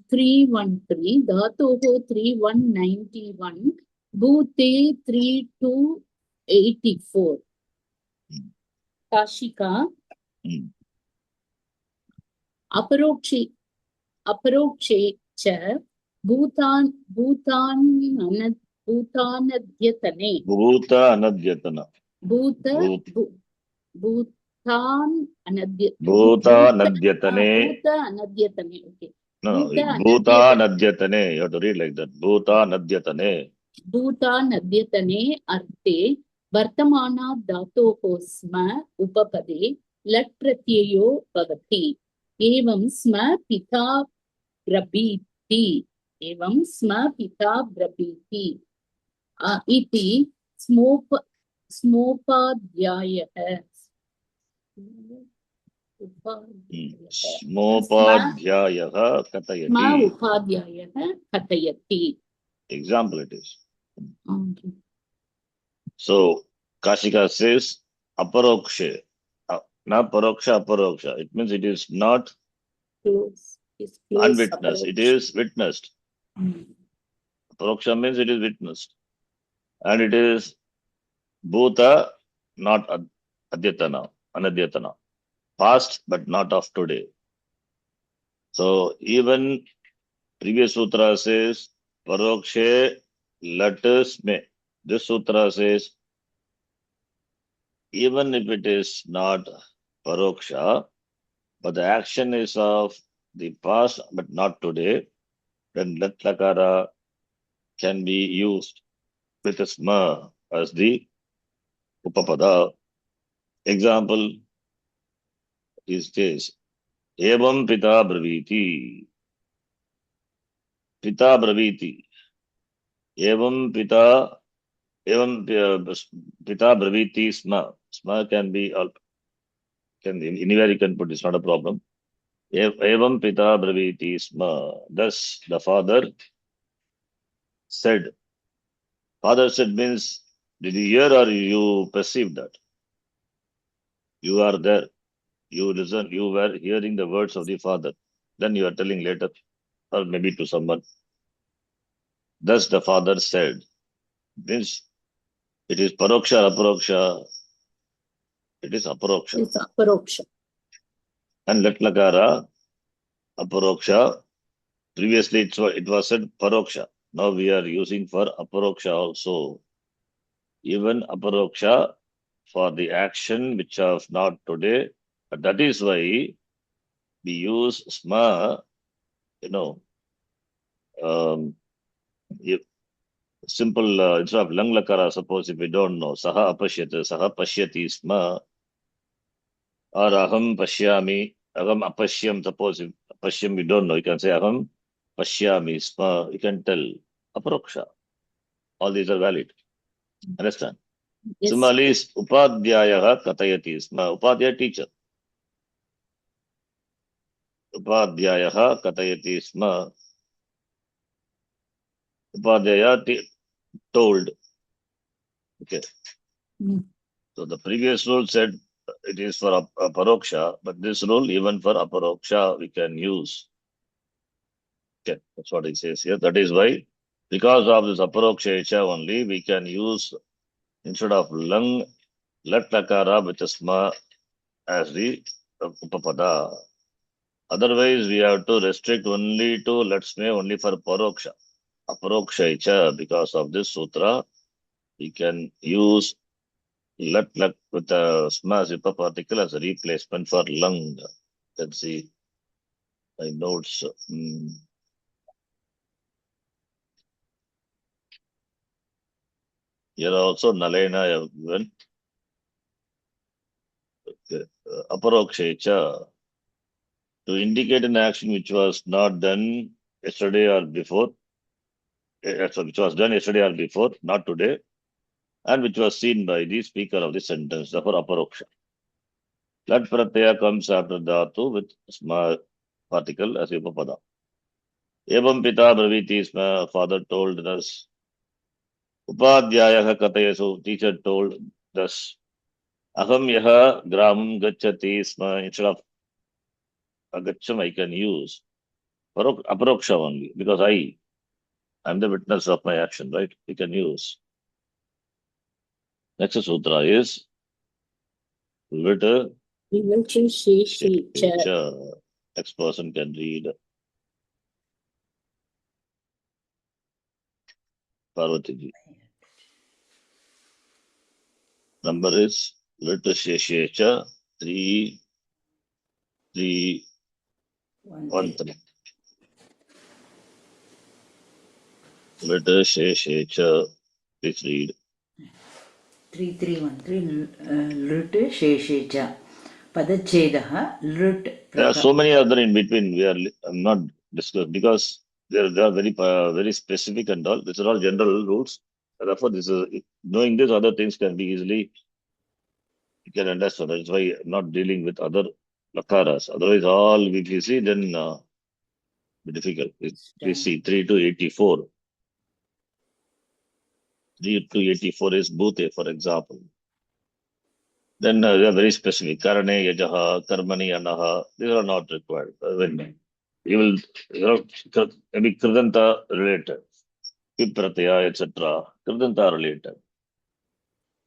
313 Dhatoho 3191 Bhute 3284 Kashika Aparokshe cha Bhutan Bhutanadyatane okay. No, Bhutanadyatane. You have to read like that. Bhutanadyatane. Bhutanadyatane arte Vartamana dhatoho sma upapade lat pratyayo bhavati. Evam sma pita brabhiti. Evam sma pita brabhiti. Iti smopadhyayah. Smopadhyayah katayati. Sma upadhyayah katayati. Example it is. So Kashika says aparokshe, not paroksha, aparoksha. It means it is not Close. Is close unwitnessed. It approach. is witnessed. Mm. Paroksha means it is witnessed. And it is bhuta, not adyatana, anadyatana. Past, but not of today. So even previous sutra says parokshe latus me. This sutra says even if it is not paroksha, but the action is of the past, but not today, then lat lakara can be used with a sma as the upapada. Example is this. Evam pita braviti. Pita braviti. Evam pita. Evam pita braviti sma. Sma can be, anywhere you can put, it's not a problem. Evam pita braviti sma. Thus the father said. Father said means, did you hear or you perceive that? You are there. You listen. You were hearing the words of the father. Then you are telling later, or maybe to someone. Thus the father said. Means it is paroksha or aparoksha. It is aparoksha. It's aparoksha. And let lakara, aparoksha. Previously it was said paroksha. Now we are using for aparoksha also. Even aparoksha for the action which of not today. But that is why we use sma, if simple, instead of lang lakara, suppose if we don't know, saha pashyati sma, or aham pashyami, aham apashyam, suppose if apashyam we don't know, you can say aham pashyami sma, you can tell aparoksha. All these are valid. Understand? Yes. Similarly, upadhyayaha katayati sma, upadhyaya teacher. Upadhyayaha katayati sma, upadhyaya told. Okay. Mm. So the previous rule said it is for aparoksha, but this rule even for aparoksha we can use. Okay, that's what he says here. That is why, because of this aparoksha echa only, we can use instead of lang, lat lakara with a sma as the upapada. Otherwise, we have to restrict only to let's say only for paroksha. Aparoksha echa, because of this sutra, we can use lat with a sma zipa particle as a replacement for lung. Let's see my notes. Here also nalena given. Aparoksha to indicate an action which was not done yesterday or before, which was done yesterday or before, not today, and which was seen by the speaker of the sentence, therefore aparoksha. Lat pratyaya comes after dhatu with small particle as upapada. Evam pita braviti sma, father told us. Upadhyaya katayasu, teacher told thus. Aham yaha gramam gacchati sma, instead of agacham I can use aparoksha only, because I'm the witness of my action, right? We can use. Next sutra is Vita Vivachi Sheshi Cha. Cha. Next person can read. Parvati. Number is Vita Sheshi Cha 3313. Vita Sheshi Cha. Please read. 3313 लृट् शेषे च पदच्छेदः लृट् There are so many other in between. I'm not discussing because they are very specific and all. These are all general rules. Therefore, knowing this, other things can be easily you can understand. That's why I'm not dealing with other lakaras. Otherwise, all if you see, then be difficult. Please see 3 to 84. 3 to 84 is bhute, for example. Then they are very specific. Karane, yajaha, karmani, anaha. These are not required. When you will, maybe kridanta related, pipratya, etc. Kridanta related.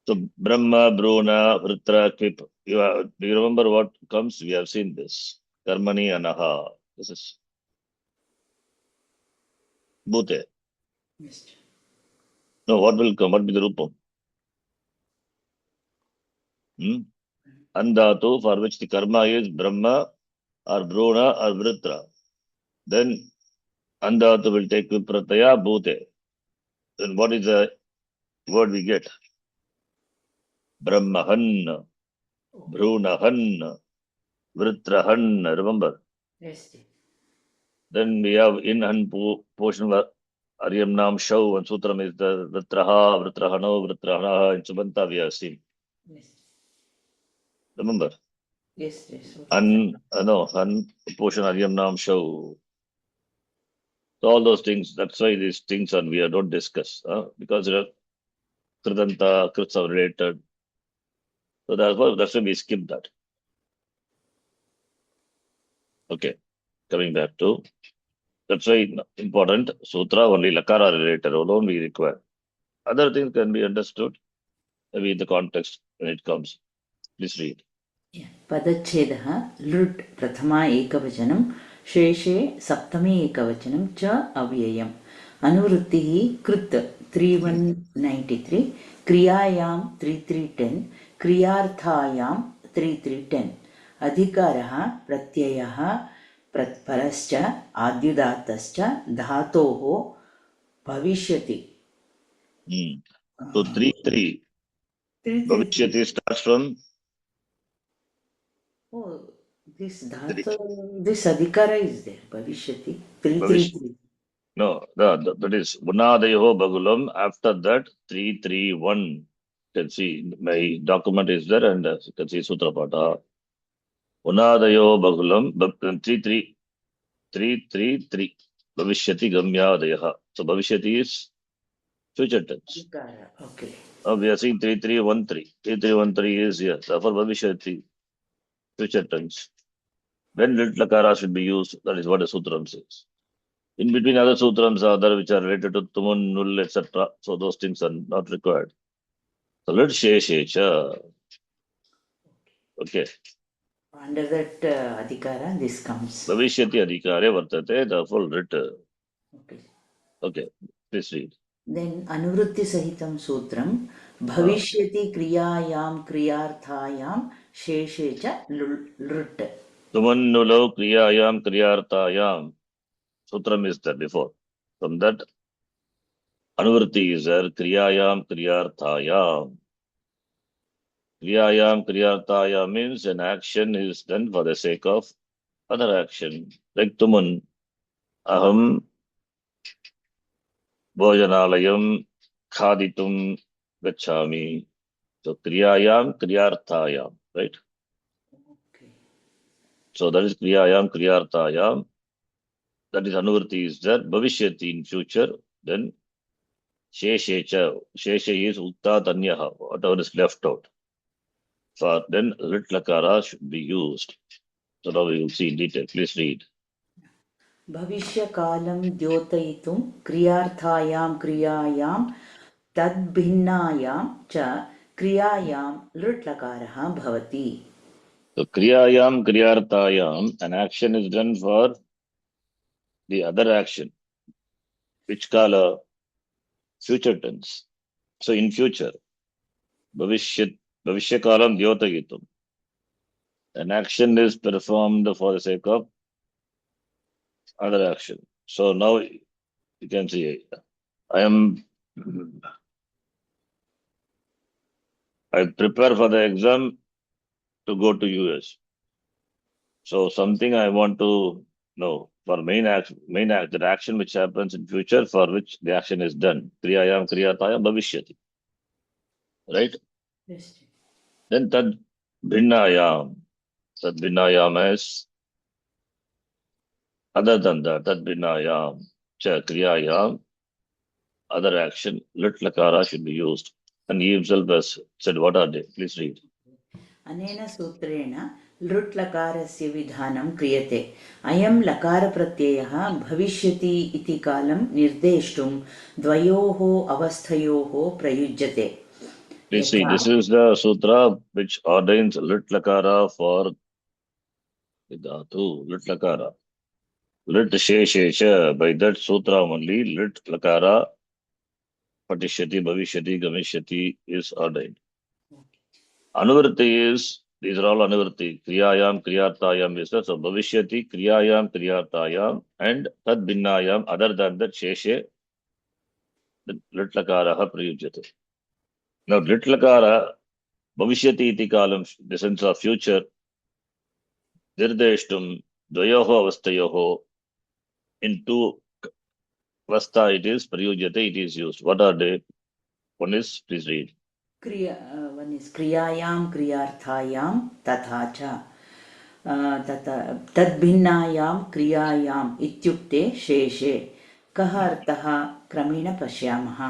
So Brahma, Bruna, Vritra, Kvip. Do you remember what comes? We have seen this. Karmani, anaha. This is bhute. Yes. No, what will come? What will be the rupam? Andhatu, for which the karma is Brahma or Bruna or Vritra. Then Andhatu will take Viprataya Bhute. Then what is the word we get? Brahmahan, Brunahan, Vritrahan. Remember? Yes. Then we have in Han portion where Aryam Nam Shau and Sutram is the Vritraha, Vritrahano, Vritrahana. In Subanta we have seen. Yes. Remember? Yes. Yes. Han portion Aryam Nam Shau. So all those things, that's why these things we don't discuss, because Kridanta, Krits are related. So that's why we skip that. Okay, coming back to, that's why important, Sutra only Lakara related alone we require. Other things can be understood, maybe in the context when it comes. Please read. पदच्छेदः लृट् प्रथमा एकवचनं शेषे सप्तमी एकवचनं च अव्ययम् अनुवृत्तिः कृत् 3193 क्रियायां 3310 क्रियार्थायां 3310 अधिकारः प्रत्ययः परश्च आद्युदात्तश्च धातोः भविष्यति. So 3 Bhavishyati starts from. Oh, this dhatu, this adhikara is there. Bhavishyati 333. No, that is Unadayo Bagulam. After that, 331. You can see my document is there, and you can see Sutrapata. Unadayo Bagulam 333. Bhavishyati Gamyadayaha. So Bhavishyati is future tense. Adhikara, okay. Now we are seeing 3313. 3313 is here. Therefore Bhavishyati, future tense. When lit lakara should be used, that is what the Sutram says. In between other sutrams are there which are related to tumun, null, etc. So those things are not required. So let sheshecha. Okay. Under that adhikara, this comes. Bhavishyati adhikare vartate, the full writ. Okay. Okay. Please read. Then anuvrutti sahitam sutram bhavishyati kriyayam kriyarthayam sheshecha lrt. Tumun, nullo, kriyayam, kriyartayam. Sutram is there before. From that, anuvritti is there. Kriyayam, kriyartayam. Kriyayam, kriyartayam means an action is done for the sake of other action. Like tumun, aham bhojanalayam khaditum gachami. So kriyayam, kriyartayam, right? Okay. So that is kriyayam, kriyartayam. That is anuvritti is there. Bhavishyati in future. Then sheshecha. Sheshe is utta tanyaha. Whatever is left out. So then lit lakara should be used. So now we will see in detail. Please read. भविष्यकालं द्योतयितुं क्रियार्थायां क्रियायां तद्भिन्नायां च क्रियायां लृट् लकारः भवति. So kriyayam, kriyartayam, an action is done for the other action. Which kala? Future tense. So in future, bhavishya-kalam dyotayitum. An action is performed for the sake of other action. So now you can see, I prepare for the exam to go to US. So something I want to know for the action which happens in future for which the action is done. Kriyayam, kriyatayam, bhavishyati. Right? Yes. Then tad bhinnayam. Tad bhinnayam is other than that, tad bhinnayam cha kriyayam other action, lit lakara should be used. And he himself has said, what are they? Please read. अनेन सूत्रेण लृट् लकारस्य विधानं क्रियते. अयं लकारप्रत्ययः भविष्यति इति कालं निर्देष्टुं द्वयोः अवस्थयोः प्रयुज्यते. Please see, this is the sutra which ordains lit lakara for dhatu, lit lakara. Lit sheshesha, by that sutra only, lit lakara, patishyati, bhavishyati, gamishyati is ordained. Anuvrti is, these are all anuvrti. Kriyayam, kriyartayam is that. So bhavishyati, kriyayam, kriyartayam, and tad binnayam, other than that sheshe, the lit lakara prayujyate. Now, lit lakara, bhavishyati iti kalam, the sense of future, nirdeshtum, dvayoho avastayoho, in two avastha it is, prayujyate, it is used. What are they? One is, please read. one is क्रियायां क्रियार्थायां तथा च तद्भिन्नायां क्रियायाम् इत्युक्ते शेषे कः अर्थः क्रमेण पश्यामः.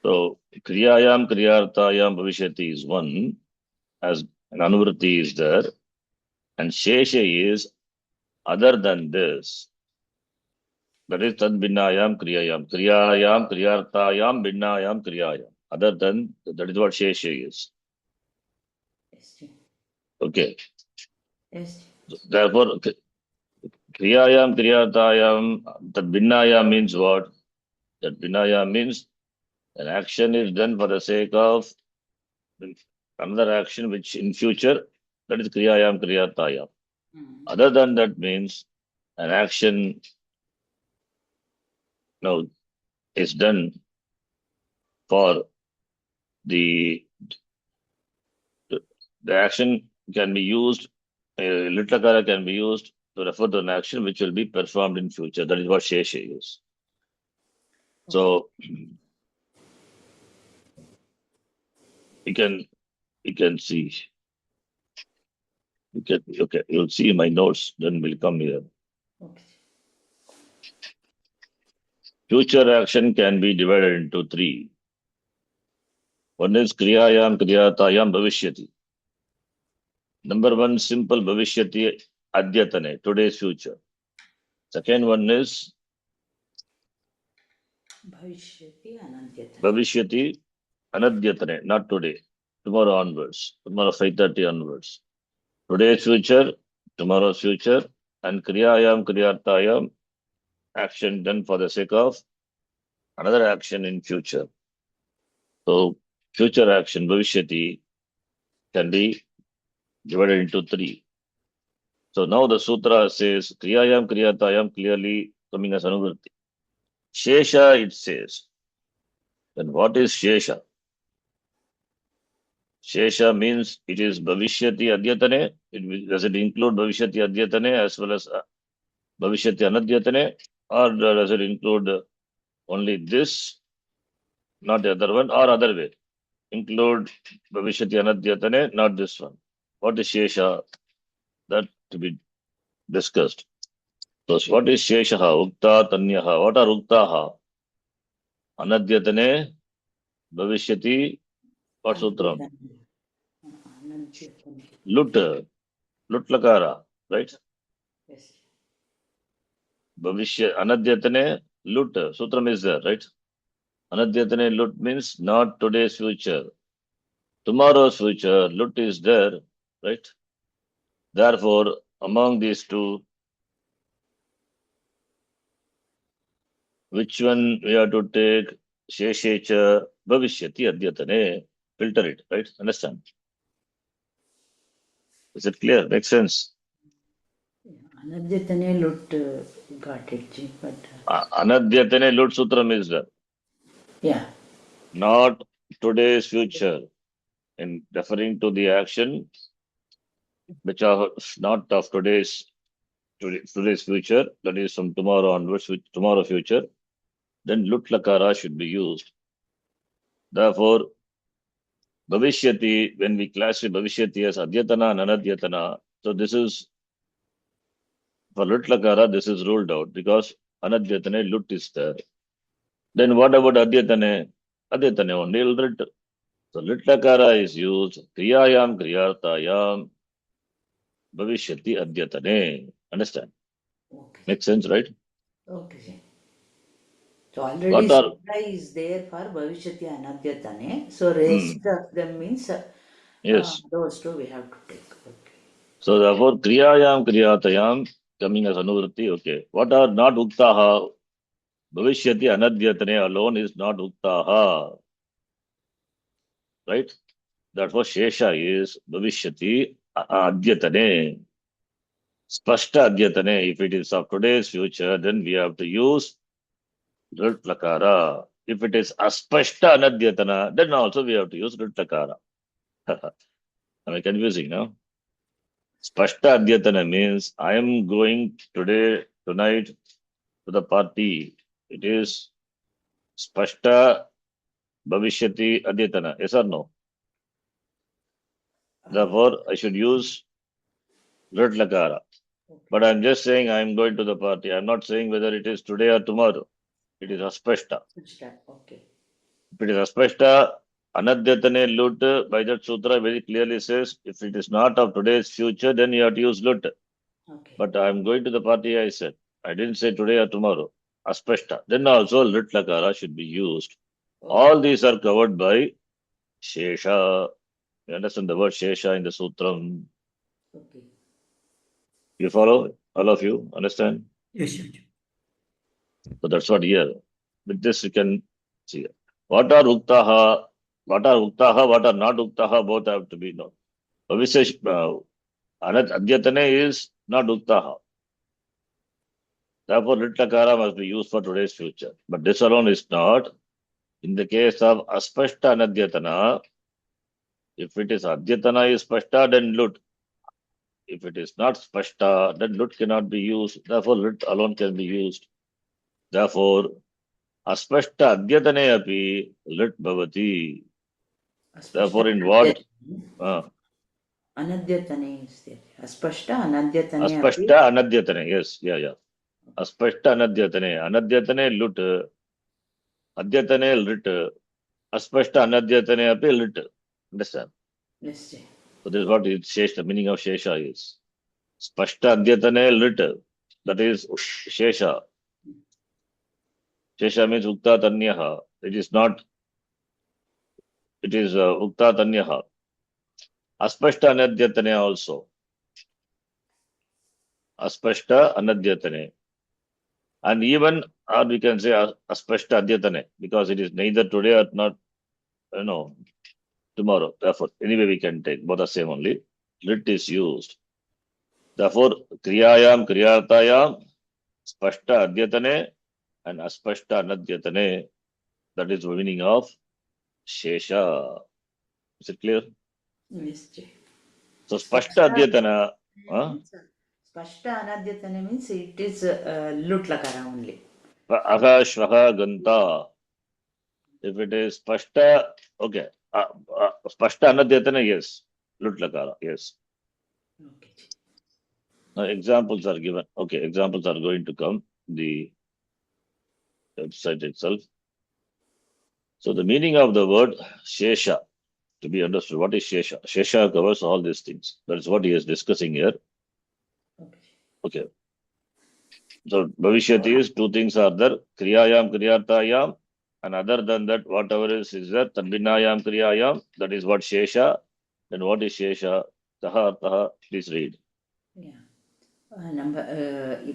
So, kriyayam, kriyartayam, bhavishyati is one, as an anuvritti is there, and sheshe is other than this. That is tad binnayam, kriyayam. Kriyayam, kriyartayam, binnayam, kriyayam. Other than, that is what sheshe is. Okay. Yes. Therefore, kriyayam, kriyartayam, tad binnayam means what? That binnayam means an action is done for the sake of another action which in future, that is kriyayam, kriyartayam. Other than that means an action is done for the action can be used, lit lakara can be used to refer to an action which will be performed in future. That is what sheshe is. So you can see. Okay, you'll see my notes, then we'll come here. Okay. Future action can be divided into three. One is kriyayam, kriyatayam, bhavishyati. Number one, simple bhavishyati adyatane, today's future. Second one is bhavishyati anadyatane, not today, tomorrow onwards, tomorrow 5:30 onwards. Today's future, tomorrow's future, and kriyayam, kriyartayam, action done for the sake of another action in future. So, future action, bhavishyati, can be divided into three. So now the sutra says kriyayam, kriyatayam, clearly coming as anuvritti. Shesha, it says. Then what is shesha? Shesha means it is bhavishyati adyatane. Does it include bhavishyati adyatane as well as bhavishyati anadyatane? Or does it include only this, not the other one, or other way? Include bhavishyati anadyatane, not this one. What is shesha? That to be discussed. So what is sheshaha? Ukta, tanyaha. What are uktaha? Anadyatane, bhavishyati, what sutram? Lut lakara, right? Yes. Bhavishya, anadyatane, lut, sutram is there, right? Anadyatane, lut means not today's future. Tomorrow's future, lut is there, right? Therefore, among these two, which one we have to take? Sheshecha, bhavishyati, adyatane, filter it, right? Understand? Is it clear? Makes sense? Anadyatane lut got it, Ji, but Anadyatane lut sutram is there. yeah. Not today's future. In referring to the action which are not of today's future, that is from tomorrow onwards, with tomorrow future, then lut lakara should be used. Therefore, bhavishyati, when we classify bhavishyati as adyatana and anadyatana, so this is for lut lakara, this is ruled out because anadyatane lut is there. Then what about adyatane? Adyatane only lit. So lit lakara is used. Kriyayam kriyartayam bhavishyati adyatane. Understand? Okay. Makes sense, right? Okay. So already What are Sudha is there for Bhavishyati Anadyatane. So rest of them means yes? those two we have to take. Okay. So therefore, kriyayam kriyatayam coming as anuvritti. Okay. What are not uktaha? Bhavishyati anadyatane alone is not uktaha, right? Therefore, shesha is bhavishyati adyatane. Spashta adyatane. If it is of today's future, then we have to use rit lakara. If it is aspashta anadyatana, then also we have to use rit lakara. Am I confusing now? Spashta adyatana means I am going tonight to the party. It is spashta bhavishyati adyatana. Yes or no? Therefore, I should use rit lakara. But I'm just saying I'm going to the party. I'm not saying whether it is today or tomorrow. It is aspashta. Okay. If it is aspashta, anadyatane lut, by that sutra very clearly says, if it is not of today's future, then you have to use lut. Okay. But I'm going to the party, I said. I didn't say today or tomorrow. Aspashta. Then also lit lakara should be used. All these are covered by shesha. You understand the word shesha in the sutram? Okay. You follow? All of you understand? Yes, Shantanu. So that's what here. With this you can see. What are uktaha? What are uktaha? What are not uktaha? Both have to be known. Avisesh, adyatane is not uktaha. Therefore, lit lakara must be used for today's future. But this alone is not. In the case of aspashta anadyatana, if it is adyatana is spashta, then lut. If it is not spashta, then lut cannot be used. Therefore, lit alone can be used. Therefore, aspashta adyatane api lit bhavati. Therefore, in what? Anadyatane is there. Aspashta Anadyatane api. Aspashta anadyatane. Yes, yeah. Aspashta anadyatane. Anadyatane lut. Adyatane lit. Aspashta anadyatane api lit. Understand? Yes, sir. So this is what it says, the meaning of shesha is. Spashta adyatane lit. That is shesha. Shesha means ukta tanyaha. It is not, it is ukta tanyaha. Aspashta anadyatane also. Aspashta anadyatane. And even, or we can say aspashta adyatane, because it is neither today or not, tomorrow. Therefore, anyway we can take, both the same only. Lit is used. Therefore, kriyayam kriyartayam spashta adyatane and aspashta anadyatane. That is the meaning of shesha. Is it clear? Yes, sir. So spashta adyatana. Spashta Anadyatane means it is lut lakara only. Aha shvaha ganta. If it is spashta, okay. Spashta anadyatana, yes. Lut lakara, yes. Okay. Now examples are given. Okay, examples are going to come. The website itself. So the meaning of the word shesha to be understood. What is shesha? Shesha covers all these things. That is what he is discussing here. Okay. So bhavishyati is two things are there. Kriyayam, kriyartayam. And other than that, whatever is there, tanvinayam, kriyayam. That is what shesha. Then what is shesha? Taha, taha. Please read. Yeah.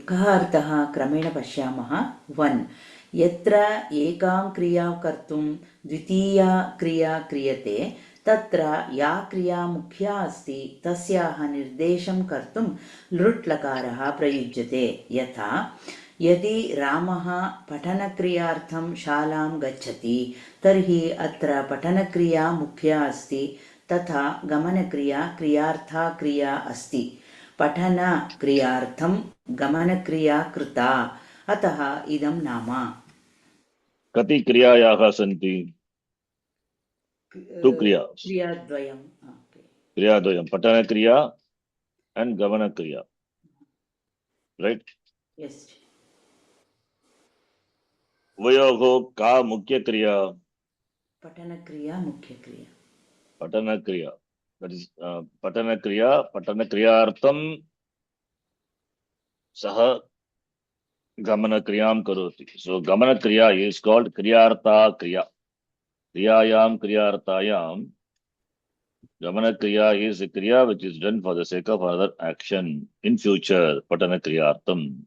कः अर्थः क्रमेण पश्यामः 1 यत्र एकां क्रियां कर्तुं द्वितीया क्रिया क्रियते तत्र या क्रिया मुख्या अस्ति तस्याः निर्देशं कर्तुं लृट् लकारः प्रयुज्यते यथा यदि रामः पठनक्रियार्थं शालां गच्छति तर्हि अत्र पठनक्रिया मुख्या अस्ति तथा गमनक्रिया क्रियार्था क्रिया अस्ति पठन क्रियार्थं गमनक्रिया कृता अतः इदं नाम कति क्रियायाः सन्ति to क्रियास् क्रियाद्वयं क्रियाद्वयं पठनक्रिया and gamanakriya, right? Yes. उभयोः का मुख्यक्रिया? पठनक्रिया मुख्यक्रिया. पठनक्रिया. That is पठनक्रियार्थं सः गमनक्रियां करोति. So गमनक्रिया is called क्रियार्था क्रिया. क्रियायां क्रियार्थायां गमनक्रिया is a kriya which is done for the sake of other action in future. पठनक्रियार्थं.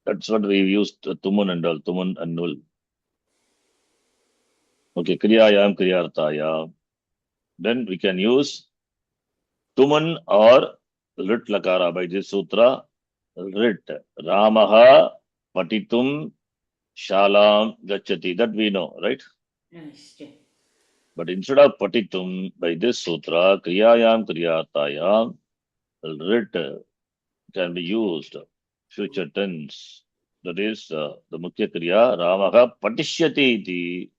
That's what we used tumun and all, tumun and null. Okay, kriyayam kriyarthaya. Then we can use tumun or rit lakara by this sutra. Rit. Ramaha patitum shalam gachati. That we know, right? Yes. But instead of patitum by this sutra, kriyayam kriyarthaya, rit can be used. Future tense. That is the mukhya kriya. Ramaha patishyati iti.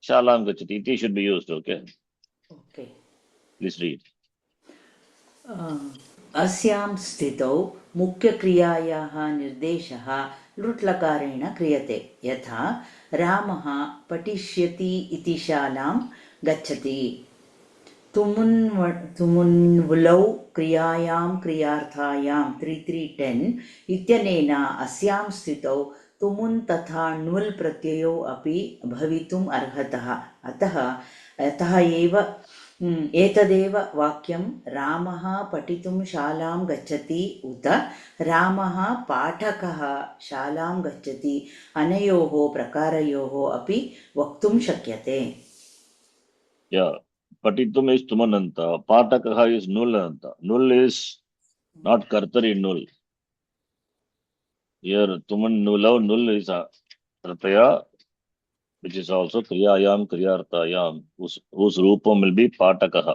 Shalam gachati iti should be used, okay? Okay. Please read. अस्यां स्थितौ मुख्यक्रियायाः निर्देशः लृट्लकारेण क्रियते. यथा रामः पठिष्यति इति शालां गच्छति. तुमुन्वलौ क्रियायां क्रियार्थायां 3310 इत्यनेन अस्यां स्थितौ तुमुन् तथा ण्वल् प्रत्ययौ अपि भवितुम् अर्हतः. अतः एव एतदेव वाक्यं रामः पठितुं शालां गच्छति उत रामः पाठकः शालां गच्छति अनयोः प्रकारयोः अपि वक्तुं शक्यते. Yeah. Patitum is tumananta. Patakaha is nulanta. Null is not kartari null. Here tuman nullau null is a prataya, which is also kriyayam kriyarthayam, whose rupam will be patakaha.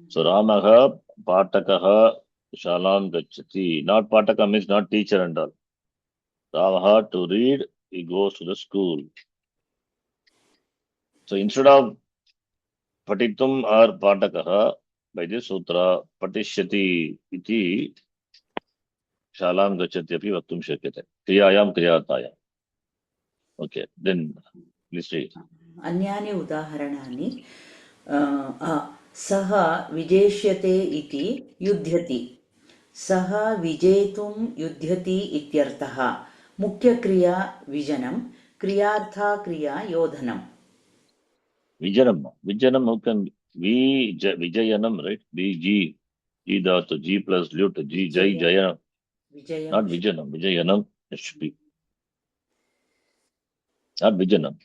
So Ramaha patakaha shalam gachati. Not pataka means not teacher and all. Ramaha to read, he goes to the school. So instead of patitum or patakaha, by this sutra, patishyati iti शालां गच्छति अपि वक्तुं शक्यते. क्रियायां क्रियार्थायां. Okay, then please read. अन्यानि उदाहरणानि. सः विजेष्यते इति युध्यति. सः विजेतुं युध्यति इत्यर्थः. मुख्यक्रिया विजनं, क्रियार्था क्रिया योधनं. Vijanam. Vijanam, how can Vijayanam, right? B G dhatu, G plus lut, G Jai Jayanam. विजयं. Not Vijanam. Vijayanam, it should be. Not Vijanam.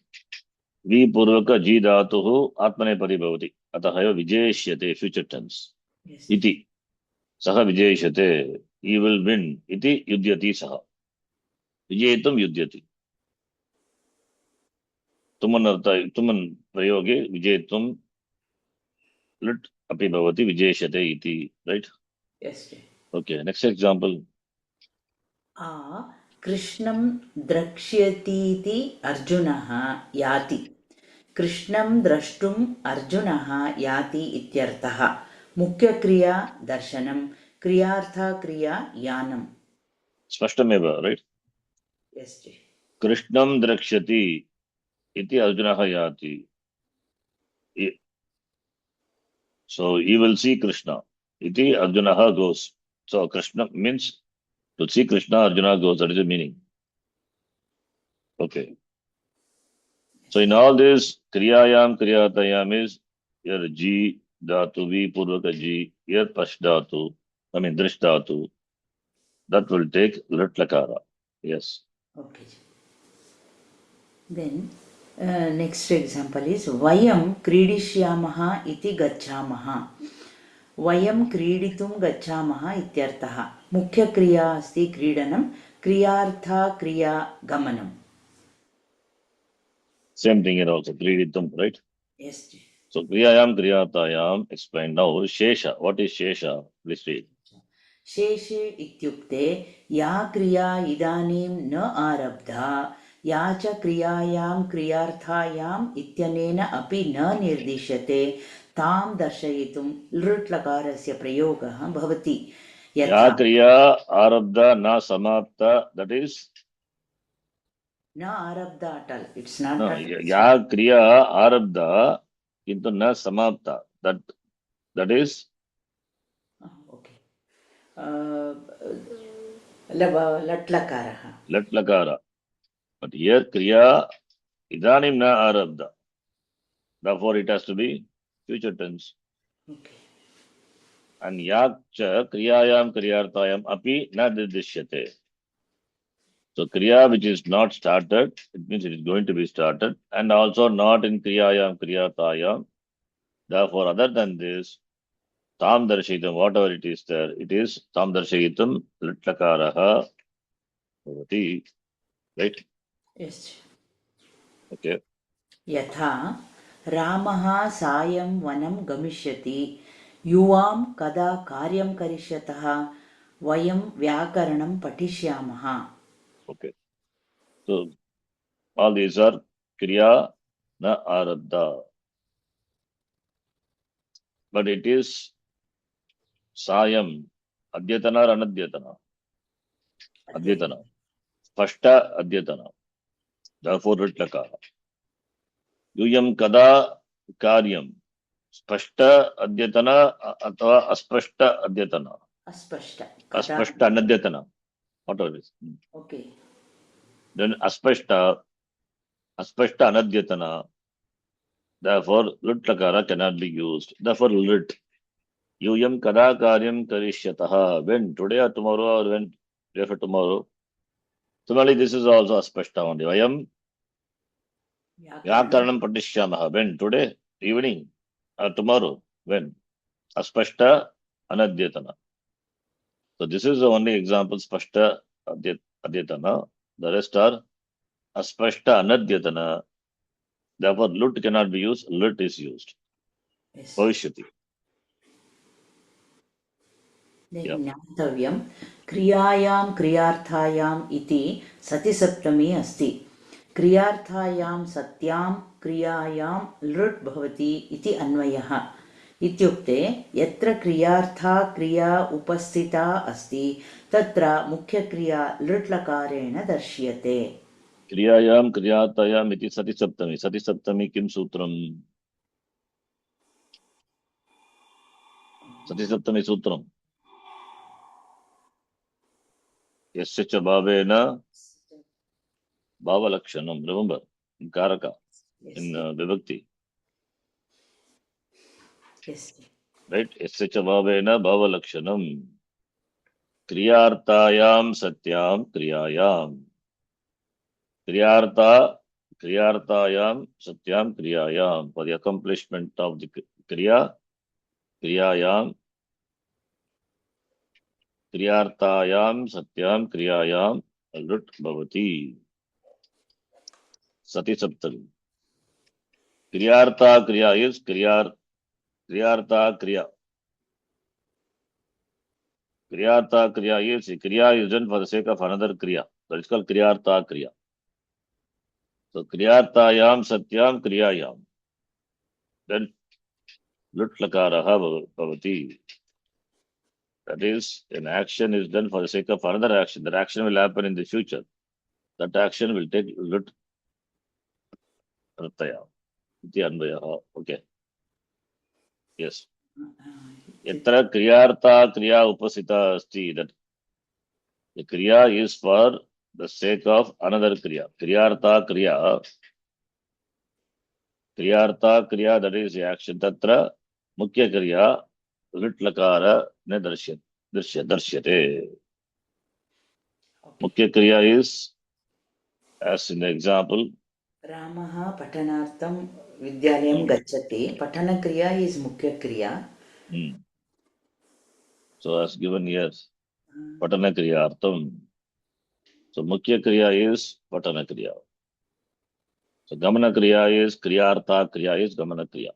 V purvaka G dhatuhu atmanepadi bhavati. Atah eva vijeshyate, future tense. Yes. Iti. Saha vijeshyate. He will win. Iti yudhyati saha. Vijetum yudhyati. तुमन प्रयोगे विजेतुम लुट् अपि भवति विजेष्यते इति, right? Yes. Okay, next example. कृष्णं द्रक्ष्यतीति अर्जुनः याति. कृष्णं द्रष्टुम् अर्जुनः याति इत्यर्थः. मुख्यक्रिया दर्शनं, क्रियार्था क्रिया यानं. स्पष्टमेव, right? Yes. कृष्णं द्रक्ष्यति इति अर्जुनः याति. So he will see Krishna. Iti Arjunah goes. So Krishna means to see Krishna, Arjuna goes. That is the meaning. Okay. So in all this, Kriyayam, Kriyatayam is here G dhatu, V purvaka G, here Pash dhatu, Drish dhatu. That will take Lit Lakara. Yes. Okay. Then next example is Vayam क्रीडिष्यामः इति गच्छामः. वयं क्रीडितुं गच्छामः इत्यर्थः. मुख्यक्रिया अस्ति क्रीडनं, क्रियार्था क्रिया गमनं. Same thing here also, Kriditum, right? Yes. So Kriyayam, Kriyatayam, explain now. Shesha. What is Shesha? Please read. शेषे इत्युक्ते या क्रिया इदानीं न आरब्धा, या च क्रियायां क्रियार्थायाम् इत्यनेन अपि न निर्दिश्यते, तां दर्शयितुं लृट् लकारस्य प्रयोगः भवति. या क्रिया आरब्धा न समाप्ता, that is Na arabdha at all. It's not No, at all. ya kriya arabdha kintu na samapta. That is Okay. Latlakaraha. lat lakara. But here kriya idanim na arabdha. Therefore it has to be future tense. Okay. And yak cha kriyayam kriyartayam api na nidishyate. So kriya which is not started, it means it is going to be started, and also not in kriyayam kriyartayam. Therefore, other than this, tam darshitam, whatever it is there, it is tam darshitam litlakaraha bhavati. Right? Yes. Okay. यथा रामः सायं वनं गमिष्यति युवां कदा कार्यं करिष्यतः वयं व्याकरणं पठिष्यामः. Okay. So all these are kriya na arabdha. But it is sayam, adyatana or anadyatana? Adyatana. Spashta adyatana. Therefore, litlakara. Yuyam kada karyam. Spashta adyatana atava aspashta adyatana. अस्पष्ट. Aspashta anadyatana. Whatever it is. Okay. Then aspashta anadyatana. Therefore, lit lakara cannot be used. Therefore, lit. Yuyam kada karyam karishyataha. When? Today or tomorrow or when? Day after tomorrow. Similarly, this is also aspashta only. Vayam vyakaranam patishyamaha. When? Today? Evening or tomorrow? When? Aspashta anadyatana. So this is the only example, spashta adyatana. The rest are aspashta anadyatana. Therefore, lut cannot be used. Lut is used. Yes. Bhavishyati. Then ज्ञातव्यं क्रियायां क्रियार्थायाम् इति सतिसप्तमी अस्ति. क्रियार्थायां सत्यां क्रियायां लृट् भवति इति अन्वयः. इत्युक्ते यत्र क्रियार्था क्रिया उपस्थिता अस्ति तत्र मुख्यक्रिया लृट् लकारेण दर्श्यते. Kriyayam kriyatayam iti sati saptami. Sati saptami kim sutram? Sati saptami sutram. Yasya cha bhavena bhava lakshanam. Remember, in karaka, in vibhakti. Yes. Right? Yasya cha bhavena bhava lakshanam. Kriyartayam satyam kriyayam. Kriyartayam satyam kriyayam. For the accomplishment of the kriya, kriyayam. Kriyartayam satyam kriyayam lut bhavati. Sati saptami. Kriyartha kriya is kriyartha kriya. Kriyartha kriya is kriya is done for the sake of another kriya. That is called kriyartha kriya. So kriyartayam satyam kriyayam. Then lut lakaraha bhavati. That is, an action is done for the sake of another action. That action will happen in the future. That action will take lut pratyaya. Iti anvayaha. Okay. Yes. Yatra kriyartha kriya upasita asti. That the kriya is for the sake of another kriya. Kriyartha kriya, that is the action. Tatra mukhya kriya lit lakara ne darshyate. Mukhya kriya is, as in the example, रामः पठनार्थं विद्यालयं गच्छति. पठनक्रिया is मुख्यक्रिया. So as given here, patana kriya artham. So mukhya kriya is patana kriya. So gamana kriya is kriyartha kriya is gamana kriya.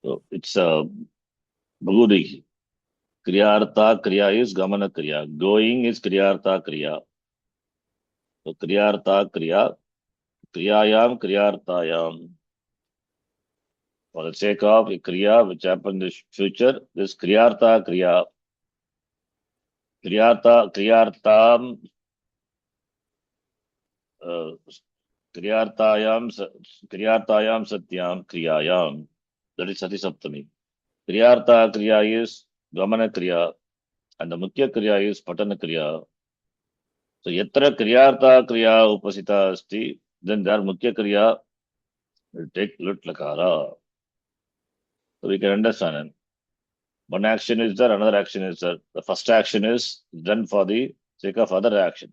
So it's a bhagudi. Kriyartha kriya is gamana kriya. Going is kriyartha kriya. So kriyartha kriya, kriyayam kriyartayam. For the sake of a kriya which happened in the future, this kriyartha kriya, kriyartham Kriyartayam satyam kriyayam. That is Sati Saptami. Kriyartha kriya is Gamana kriya and the Mukhya kriya is Patana kriya. So yatra kriyartha kriya upasita asti, then there Mukhya kriya will take lut lakara. So we can understand. One action is there, another action is there. The first action is done for the sake of other action.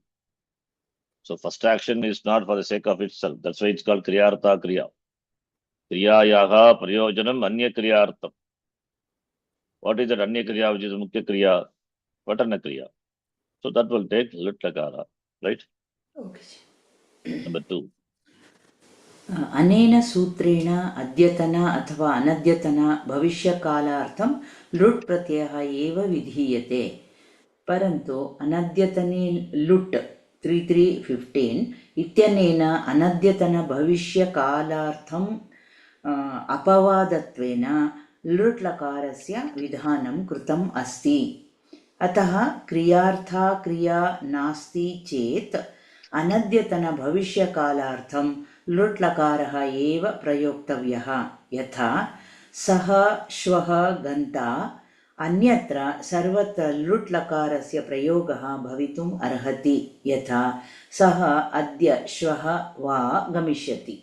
So first action is not for the sake of itself. That's why it's called kriyartha kriya. Kriyayaha prayojanam anya kriyartham. What is that anya kriya, which is mukhya kriya? Patana kriya. So that will take lut lakara, right? Okay. Number 2. अनेन सूत्रेण अद्यतन अथवा अनद्यतन भविष्यकालार्थं लुट् प्रत्ययः एव विधीयते परन्तु अनद्यतने लुट् 3315 इत्यनेन अनद्यतन भविष्यकालार्थं अपवादत्वेन लुट् लकारस्य विधानं कृतम् अस्ति अतः क्रियार्था क्रिया नास्ति चेत् अनद्यतन भविष्यकालार्थं लुट् लकारः एव प्रयोक्तव्यः यथा सः श्वः गन्ता अन्यत्र सर्वत्र लुट् लकारस्य प्रयोगः भवितुम् अर्हति यथा सः अद्य श्वः वा गमिष्यति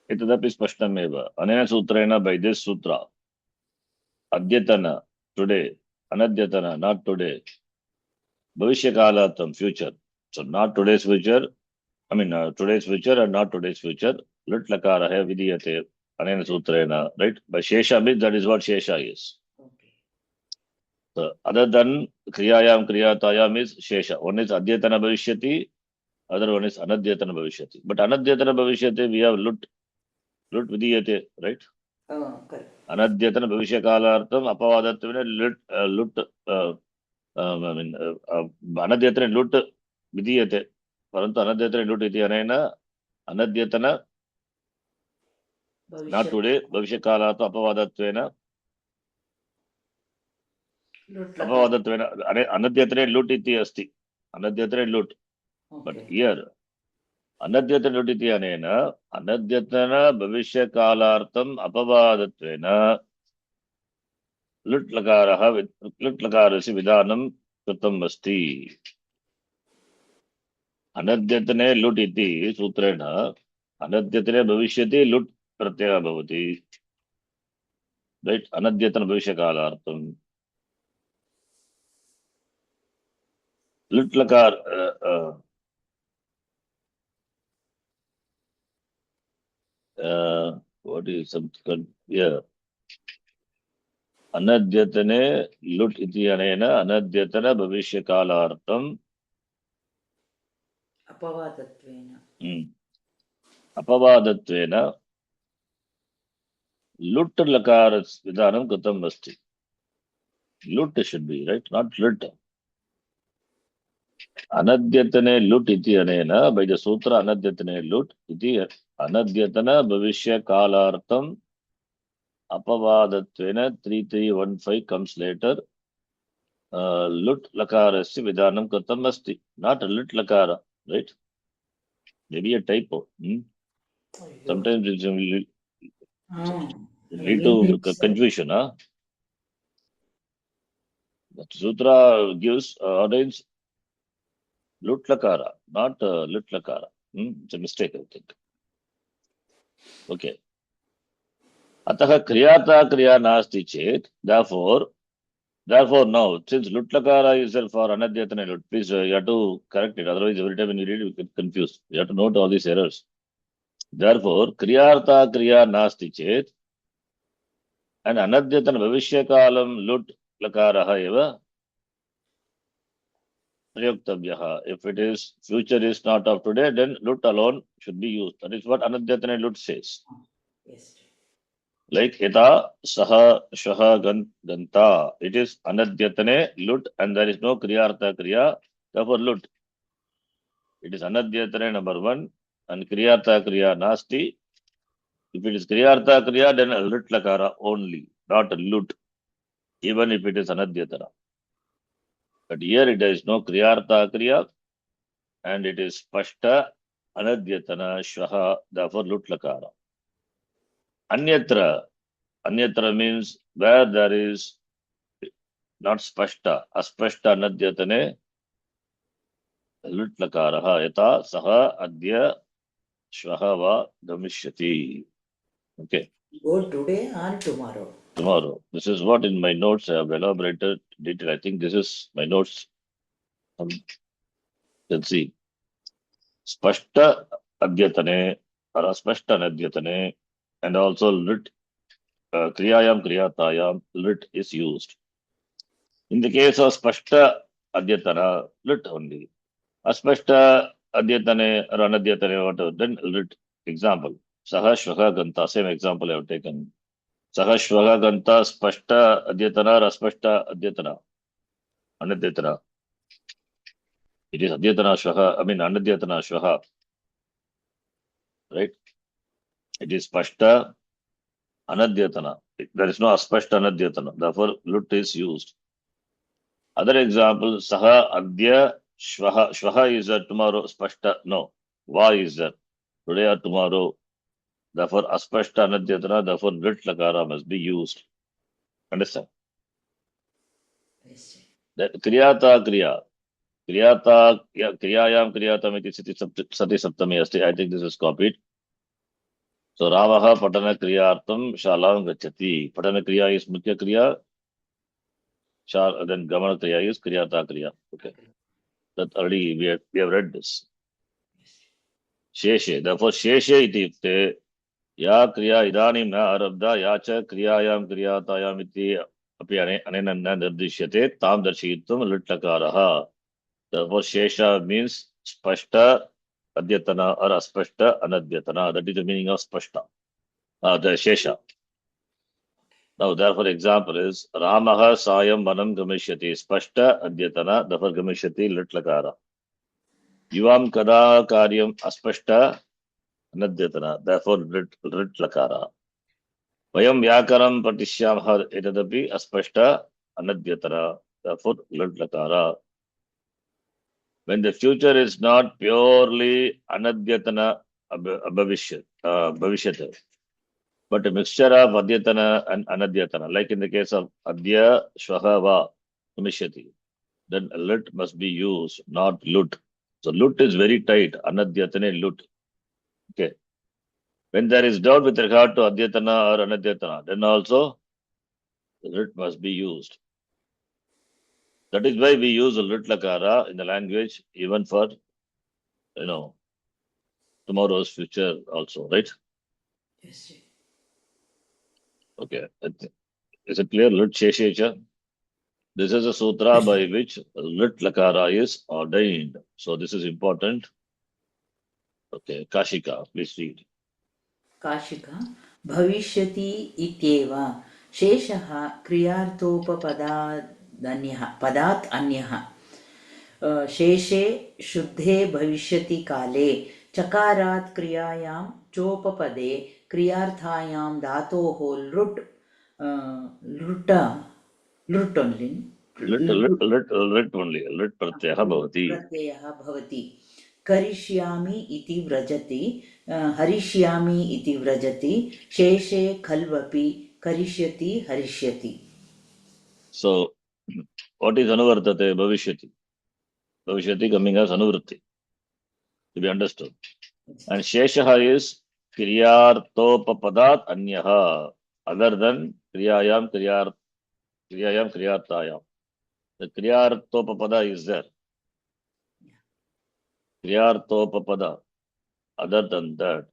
Etadapi spashtameva. Anena sutrena, by this sutra. Adyatana, today. Anadyatana, not today. Bhavishyakalatam, future. So not today's future. Today's future and not today's future. Lut lakara hai vidiyate. Anena sutrena, right? By Shesha means that is what Shesha is. okay. So other than Kriyayam, Kriyatayam is Shesha. One is Adyatana Bhavishyati, other one is Anadyatana Bhavishyati. But Anadyatana Bhavishyati, we have Lut vidiyate, right? Oh, correct. Anadyatana Bhavishyakalartham apavadattvena lut Anadyatana lut vidiyate. Parantu Anadyatana lut iti anena Anadyatana not today Bhavishyakalartham apavadattvena Anadyatana lut iti asti. Anadyatana lut. But here Anadyatana lut iti anena Anadyatana Bhavishyakalartham apavadattvena lut lakarasi vidanam kritam asti. Anadyatane lut iti sutrena anadyatane bhavishyati lut pratyaya bhavati. Right? Anadyatana bhavishyakalartham. Lut lakar what is something? Yeah. Anadyatane lut iti anena anadyatana bhavishyakalartham apavadattvena lut lakaras vidanam kritam asti. Lut should be, right? Not lut. Anadyatane lut iti anena, by the sutra anadyatane lut iti anadyatana bhavishya kalartham apavadatvena 3315 comes later. Lut lakarasya vidanam kritam asti. Not a lut lakara, right? Maybe a typo. Sometimes it's lead to confusion. The sutra gives ordains lut lakara, not lut lakara. It's a mistake, I think. Okay. Ataha kriyata kriya nasti chet. Therefore now, since lut lakara is for anadyatana lut, please you have to correct it. Otherwise, every time when you read it, you get confused. You have to note all these errors. Therefore, kriyartha kriya nasti chet and anadyatana bhavishyakalam lut lakaraha eva prayuktabhyaha. If it is future is not of today, then lut alone should be used. That is what anadyatana lut says. Yes. Like ita saha shaha ganta. It is anadyatane lut and there is no kriyartha kriya. Therefore lut. It is anadyatane number 1 and kriyartha kriya nasti. If it is kriyartha kriya, then lut lakara only, not lut, even if it is anadyatana. But here it is no kriyartha kriya and it is spashta anadyatana shvaha, therefore lut lakara. Anyatra means where there is not spashta, aspashta anadyatane lut lakaraha yata saha adya shvaha va gamishyati. Okay. Go today or tomorrow? Tomorrow. This is what in my notes I have elaborated detail. I think this is my notes. Let's see. Spashta adyatane or aspashta anadyatane, and also lit kriyayam kriyatayam lit is used. In the case of spashta adyatana, lit only. Aspashta adyatane or anadyatane, whatever, then lit. Example. Saha shvaha ganta, same example I have taken. Saha shvaha ganta spashta adyatana or aspashta adyatana. Anadyatana. It is adyatana shvaha, anadyatana shvaha. Right? It is spashta anadyatana. There is no aspashta anadyatana. Therefore, lut is used. Other example, saha adya shvaha. Shvaha is there tomorrow, spashta. No. Va is there. Today or tomorrow. Therefore, aspashta anadyatana. Therefore, lit lakara must be used. Understand? Yes. That kriyata kriya. Kriyata, kriyayam kriyatam iti sati saptami asti. I think this is copied. So, Ramaha patana kriyartam shalam gachati. Patana kriya is mukhya kriya. Then gamana kriya is kriyata kriya. Okay. That already we have read this. Sheshe. Therefore, sheshe iti ukte ya kriya idanim na arabda ya cha kriyayam kriyatayam iti api anena nirdishyate tam darshitum litlakaraha. Therefore, shesha means spashta adyatana or aspashta anadyatana. That is the meaning of spashta. The shesha. Now, therefore, example is Ramaha sayam vanam gamishyati. Spashta adyatana. Therefore, gamishyati litlakara. Yuvam kada karyam aspashta anadyatana. Therefore, lit lakara. Vayam vyakaram patishyamha etadapi aspashta anadyatana. Therefore, lit lakara. When the future is not purely anadyatana bhavishyat, but a mixture of adyatana and anadyatana, like in the case of adya shvaha va gamishyati, then lit must be used, not lut. So lut is very tight. Anadyatane lut. Okay. When there is doubt with regard to adyatana or anadyatana, then also lit must be used. That is why we use lit lakara in the language even for tomorrow's future also, right? Yes. Okay. Is it clear? Lit sheshecha. This is a sutra by which lit lakara is ordained. So this is important. Okay. Kashika, please read. Kashika bhavishyati ityeva शेषः पदात् अन्यः शेषे शुद्धे भविष्यति काले चकारात् क्रियायां चोपपदे क्रियार्थायां धातोः लृट् only Lit only. Lit pratyaya bhavati. प्रत्ययः भवति करिष्यामि इति व्रजति हरिष्यामि इति व्रजति शेषे खल्वपि करिष्यति हरिष्यति. So, what is anuvartate? Bhavishyati. Bhavishyati coming as anuvritti. To be understood. And sheshaha is kriyartopapadat anyaha. Other than kriyayam kriyartayam. The kriyartopapada is there. Kriyartopapada. Other than that,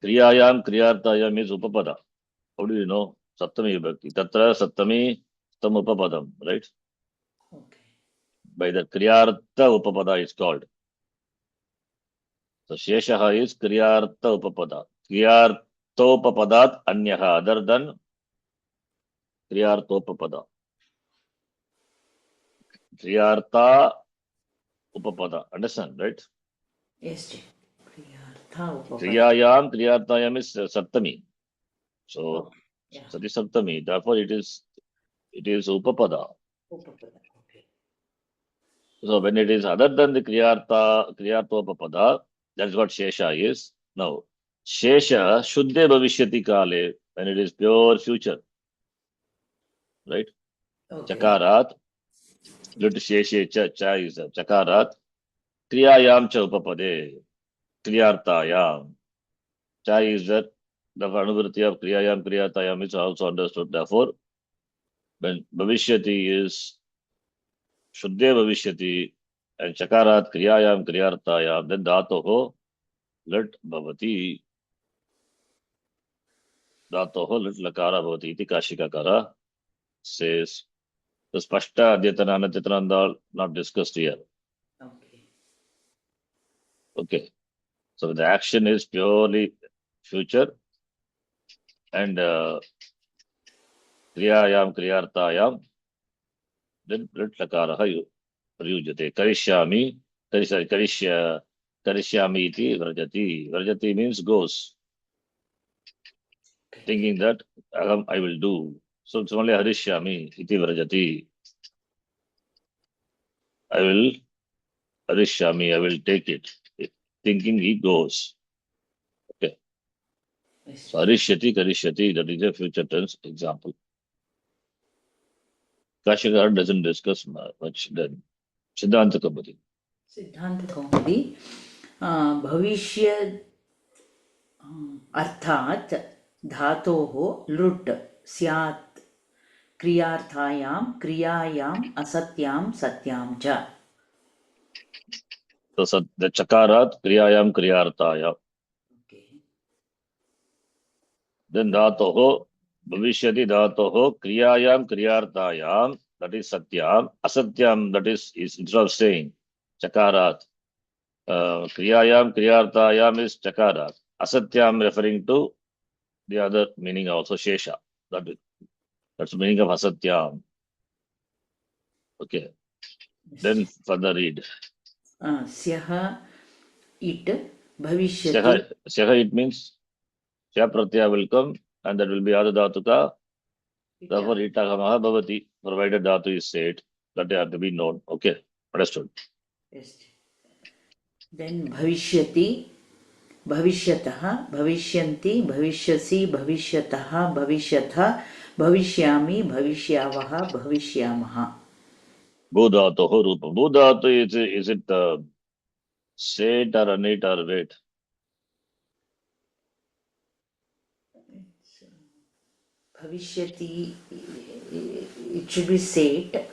kriyayam kriyartayam is upapada. How do you know? Saptami vibhakti. Tatra saptami tam upapadam, right? Okay. By the kriyarta upapada is called. So sheshaha is kriyarta upapada. Kriyartopapadat anyaha. Other than kriyartopapada. Kriyarta upapada. Understand, right? Yes, kriyartha upapada. Kriyayam kriyartayam is saptami. So Okay. Yeah. sati saptami. Therefore it is upapada. Upapada. Okay. So when it is other than the Kriyarthopapada, that's what Shesha is. Now, Shesha Shuddhe Bhavishyati Kale, when it is pure future, right? Okay. Chakarat, lit Sheshe cha is Chakarat, Kriyayam cha upapade, Kriyartayam. Cha is that the Anuvritti of Kriyayam, Kriyartayam is also understood. Therefore, when Bhavishyati is Shuddhe Bhavishyati and Chakarat Kriyayam, Kriyartayam, then Dhatoho lit Bhavati. Dhatoho lit Lakara Bhavati iti Kashikakara says. The Spashta, Adyatana, Anadyatana, and all not discussed here. Okay. Okay. So the action is purely future and Kriyayam, Kriyartayam, then lit Lakaraha Prayujate. Karishyami, Karishyami iti Vrajati. Vrajati means goes. Thinking that I will do. So it's only Harishyami iti Vrajati. I will Harishyami, I will take it. Thinking he goes. Okay. Yes. So Harishyati, Karishyati, that is a future tense example. Kashikar doesn't discuss much then. Siddhanta Kaupadi. सिद्धांत कौमुदी भविष्य अर्थात धातोः लुट् स्यात् क्रियार्थायां क्रियायाम् असत्यां सत्यां च. So the Chakarat, Kriyayam, Kriyartaya. Okay. Then Dhatoho, Bhavishyati Dhatoho, Kriyayam, Kriyartayam, that is Satyam. Asatyam, that is instead of saying Chakarat. Kriyayam, Kriyartayam is Chakarat. Asatyam referring to the other meaning also, Shesha. That's the meaning of Asatyam. Okay. Then further read. स्यः इट् भविष्यति. Syaha, it means Sya Pratyaya will come and that will be Adha Dhatuka. Therefore, Itagamaha Bhavati, provided Dhatu is said, that they have to be known. Okay, understood. Yes. Then भविष्यति, भविष्यतः, भविष्यन्ति, भविष्यसि, भविष्यतः, भविष्यथ, भविष्यामि, भविष्यावः, भविष्यामः. Bhudhatoho Rupa. Bhudhatu is it set or unit or wait? Bhavishyati, it should be said.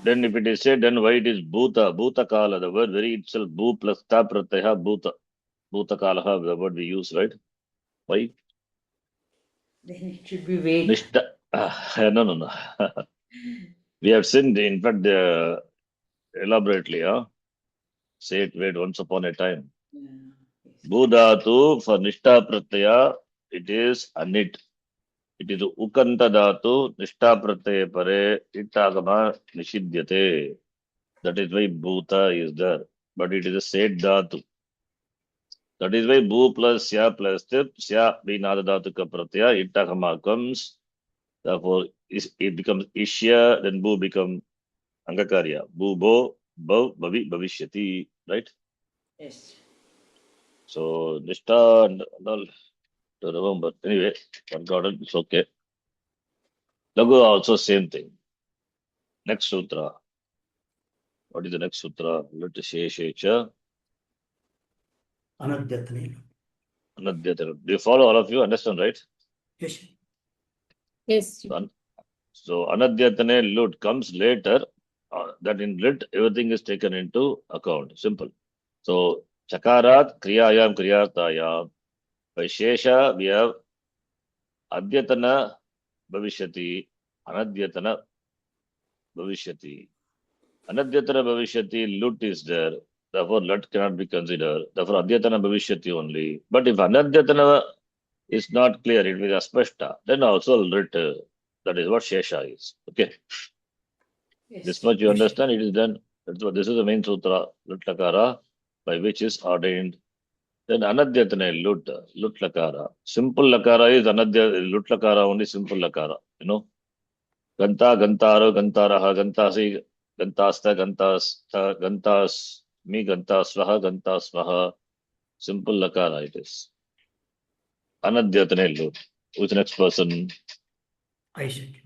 Then if it is said, then why it is Bhuta? Bhuta Kala, the word very itself, Bhu plus Ta Pratyaya, Bhuta. Bhuta Kala, the word we use, right? Why? Then it should be wait. Nishta. No. We have seen, in fact, elaborately, say it, wait, once upon a time. Yes. Bhudhatu for Nishta Pratyaya, it is anit. It is Ukanta Dhatu, Nishta Pratyaya Pare, Itagama Nishidyate. That is why Bhuta is there. But it is a said Dhatu. That is why Bhu plus Sya plus Tip, Sya being Adha Dhatuka Pratyaya, Itagama comes. Therefore, it becomes Ishya, then Bhu becomes Angakarya. Bhu Bo, Bhav, Bhavi, Bhavishyati, right? Yes. So, Nishta and all to remember. Anyway, forgotten, it's okay. Lagu also same thing. Next sutra. What is the next sutra? Let us say Shecha. Anadyatane. Anadyatana. Do you follow, all of you? Understand, right? Yes. Yes. So Anadyatane lut comes later. That in lit, everything is taken into account. Simple. So Chakarat, Kriyayam, Kriyartayam. By Shesha, we have Adyatana Bhavishyati, Anadyatana Bhavishyati. Anadyatana Bhavishyati, lut is there. Therefore, lut cannot be considered. Therefore, Adyatana Bhavishyati only. But if Anadyatana is not clear, it is Aspashta, then also lit. That is what Shesha is. Okay. Yes. This much you understand, it is done. This is the main sutra, lut lakara, by which is ordained. Then Anadyatana, lut lakara. Simple lakara is lut lakara, only simple lakara. You know. Ganta, Gantaro, Gantaraha, Gantasi, Gantasta, gantasta, gantas, me gantasvaha, gantasvaha. Simple lakara it is. Anadyatane lut. Who's the next person? ऐशक्य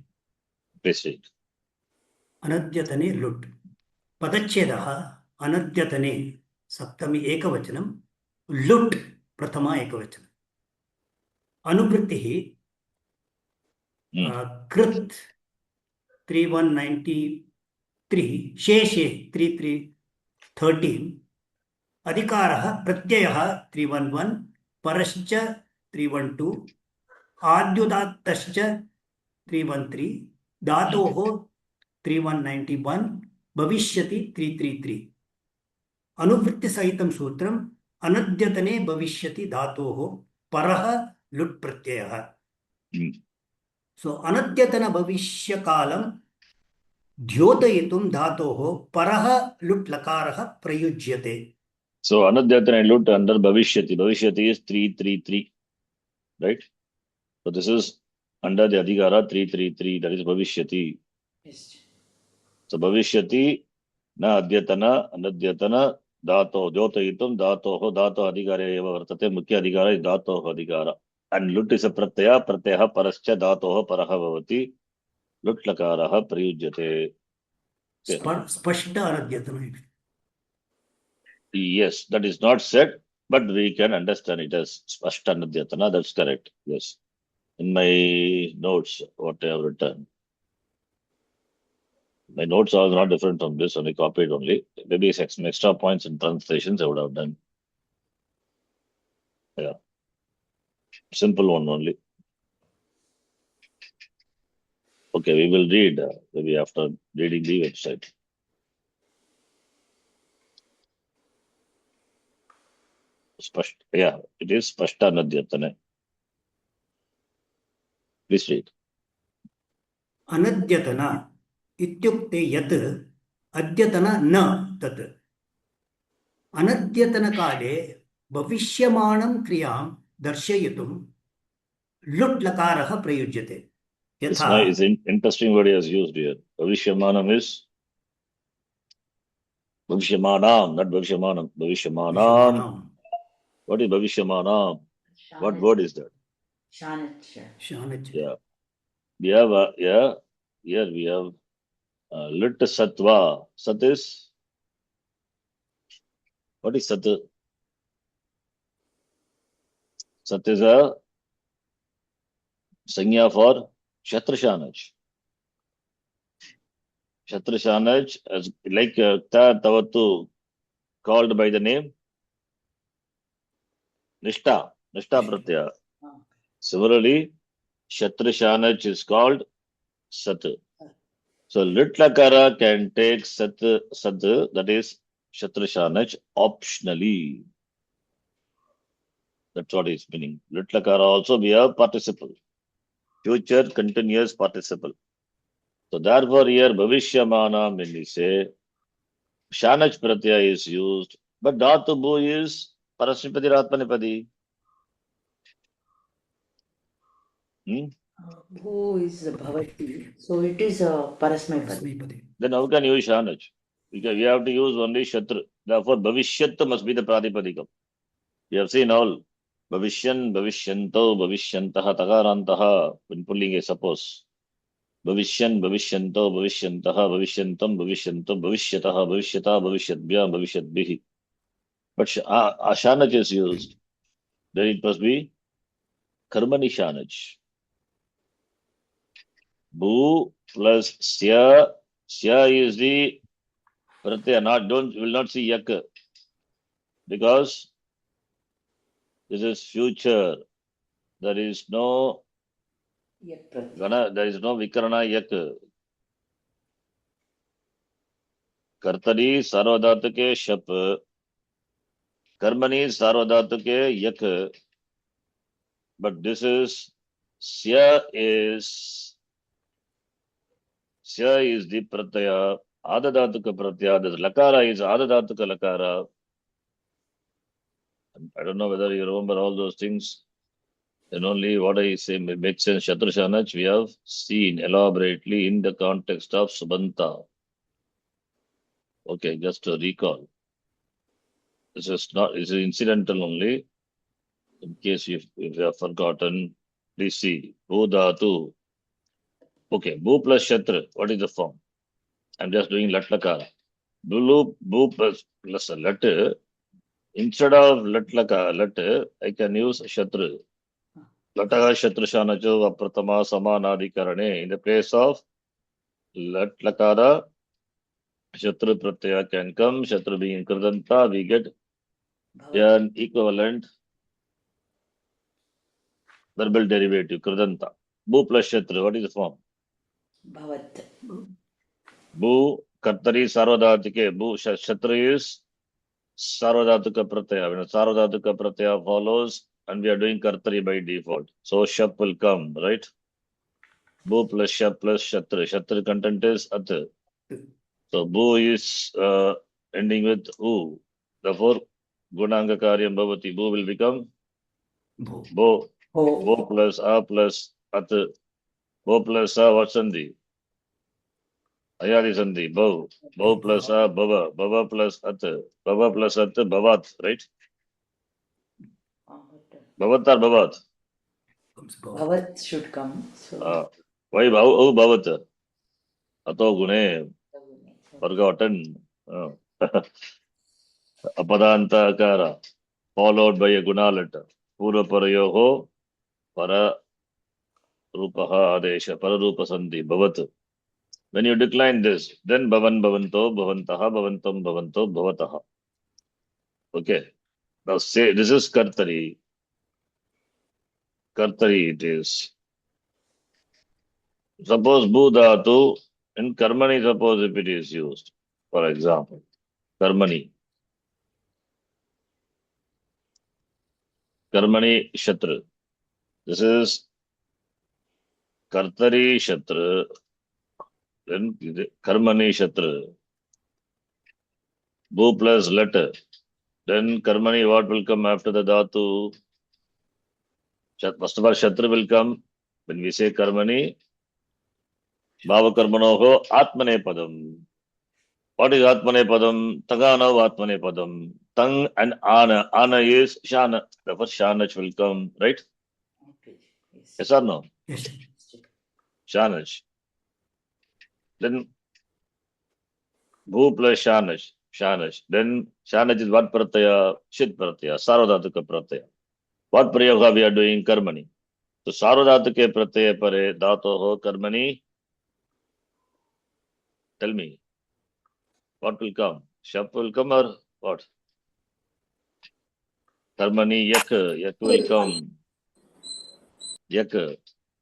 Please read. अनद्यतने लुट् पदच्छेदः अनद्यतने सप्तमी एकवचनं लुट् प्रथमा एकवचनम् अनुवृत्तिः कृत् 3193 शेषे 3313 अधिकारः प्रत्ययः 311 परश्च 312 आद्युदात्तश्च 313 धातोः 3191 भविष्यति 333 अनुवृत्तिसहितं सूत्रम् अनद्यतने भविष्यति धातोः परः लुट् प्रत्ययः सो अनद्यतन भविष्यकालं द्योतयितुं धातोः परः लुट् लकारः प्रयुज्यते. So anadyatane lut under bhavishyati. Bhavishyati is 333. Right? So this is under the adhikara 333. That is bhavishyati. Yes. So bhavishyati na adyatana anadyatana dhato dyotayitum dhatoho dhato adhikare eva vartate mukhya adhikara is dhatoho adhikara. And lut is a pratyaya pratyaha parascha dhatoho paraha bhavati lut lakaraha prayujyate. स्पष्ट अनद्यतन. Yes, that is not said, but we can understand it as spashta anadyatana. That's correct. Yes. In my notes, what I have written. My notes are not different from this, only copied only. Maybe some extra points in translations I would have done. Yeah. Simple one only. Okay, we will read maybe after reading the website. Yeah, it is Spashta Nadyatane. Please read. अनद्यतन इत्युक्ते यत् अद्यतन न तत् अनद्यतनकाले भविष्यमाणं क्रियां दर्शयितुं लुट् लकारः प्रयुज्यते. It's यथा nice, interesting word he has used here. Bhavishyamanam is Bhavishyamanam, not Bhavishyamanam. Bhavishyamanam. What is Bhavishyamanam? What word is that? Shanach. Yeah. We have, here we have lit satva. Sat is, what is sat? Sat is a sanya for Shatrashanaj. Shatrashanaj, as like Ta Tavatu, called by the name Nishta Pratyaya. Similarly, Shatrashanaj is called Sat. So lit lakara can take Sat, that is Shatrashanaj, optionally. That's what is meaning. Lit lakara also we have participle. Future continuous participle. So therefore here Bhavishyamana when we say Shanaj Pratyaya is used, but Dhatu Bhu is Parasmipadi Ratmanipadi. Who is Bhavati? So it is a Parasmipadi. Then how can you use Shanaj? Because we have to use only Shatra. Therefore Bhavishyat must be the Pradipadikam. We have seen all. Bhavishyan, Bhavishyanto, Bhavishyantaha, Takarantaha, when pulling a suppose. Bhavishyan, Bhavishyanto, Bhavishyantaha, Bhavishyantam, Bhavishyantam, Bhavishyataha, Bhavishyata, Bhavishyatbhyam, Bhavishyatbihi. But Shanaj is used. Then it must be Karmani Shanaj. Bhu plus Sya. Sya is the Pratyaya. Will not see Yak. Because this is future. There is no Gana, there is no Vikarana Yak. Kartari Sarvadhatake Shap. Karmani Sarvadhatake Yak. But this is Sya is the Pratyaya. Adadhatuka Pratyaya. This Lakara is Adadhatuka Lakara. I don't know whether you remember all those things. Then only what I say makes sense. Shatrashanaj we have seen elaborately in the context of Subanta. Okay, just to recall. This is not, this is incidental only. In case if you have forgotten, please see. Bu dhatu. Okay, Bu plus Shatra. What is the form? I'm just doing lat lakara. Bu plus a letter. Instead of lat lakara, letter, I can use Shatra. Lataha Shatra Shanajo Apratama Samanadikarane. In the place of lat lakara, Shatra Pratyaya can come. Shatra being Kradanta, we get Bhavat. an equivalent verbal derivative, Kradanta. Bu plus Shatra, what is the form? Bhavat. Bu, Kartari, Sarvadhatike, Bu, Shatra is Sarvadhatuka Pratyaya. When a Sarvadhatuka Pratyaya follows, and we are doing Kartari by default. So Shap will come, right? Bu plus Shap plus Shatra. Shatra content is At. So Bu is ending with U. Therefore, Gunanga Karyam Bhavati. Bu will become Bho. Bo. Ho. Bo plus A plus At. Bo plus A, what Sandhi? Ayadi Sandhi. Bo. Bo plus A, Bhava. Bhava plus At. Bhava plus At, Bhavat, right? Bhavat or Bhavat? Comes Bho. Bhavat should come. So. Why Bhavat? Ato Gune. Forgotten. Apadanta Akara. Followed by a Guna letter. Pura Parayoho. Para Rupaha Adesha. Pararupa Sandhi. Bhavat. When you decline this, then Bhavan Bhavanto, Bhavantaha, Bhavantam Bhavanto, Bhavataha. Okay. Now say this is Kartari. Kartari it is. Suppose Budhatu in Karmani, suppose if it is used. For example, Karmani. Karmani Shatra. This is Kartari Shatra. Then Karmani Shatra. Bu plus letter. Then Karmani, what will come after the Dhatu? First of all, Shatra will come. When we say Karmani, Bhava Karmanoho Atmane Padam. What is Atmane Padam? Tagana Atmane Padam. Tang and Ana. Ana is Shana. Therefore, Shanach will come, right? Okay. Yes. Yes or no? Yes. Shanach. Then Bhu plus Shanach. Shanach. Then Shanach is what Pratyaya? Shit Pratyaya. Sarvadhatuka Pratyaya. What Prayoga we are doing? Karmani. So Sarvadhatuke Pratyaya Pare Dhatoho Karmani. Tell me. What will come? Shap will come or what? Karmani Yak. Yak will come. Yak.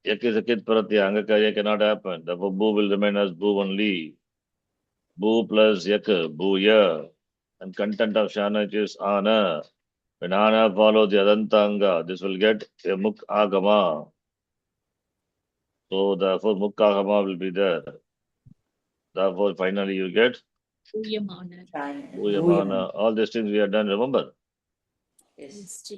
Yak is a kid Pratyaya. Angakaya cannot happen. Therefore, Bu will remain as Bu only. Bu plus Yak. Bu Ya. And content of Shanach is Ana. When Ana follows the Adantanga, this will get a Muk Agama. So therefore Muk Agama will be there. Therefore finally you get Uyamana. Buyamana. All these things we have done, remember? Yes.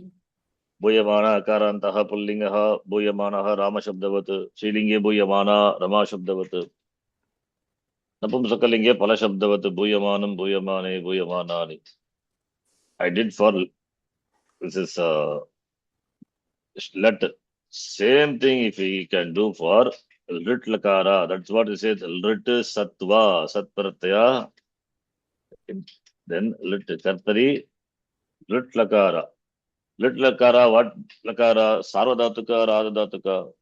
Buyamana, Akarantaha, Pullingaha, Buyamanaha, Rama Shabdavat, Srilinge Buyamana, Rama Shabdavat, Napumsakalinge Pala Shabdavat, Buyamanam, Buyamane, Buyamanani. I did for this is letter. Same thing if we can do for Rit Lakara. That's what it says. Rit Sattva, Sat Pratyaya. Then Lit Kartari, Lit Lakara. Lit Lakara, what Lakara? Sarvadhatuka, Radhadhatuka.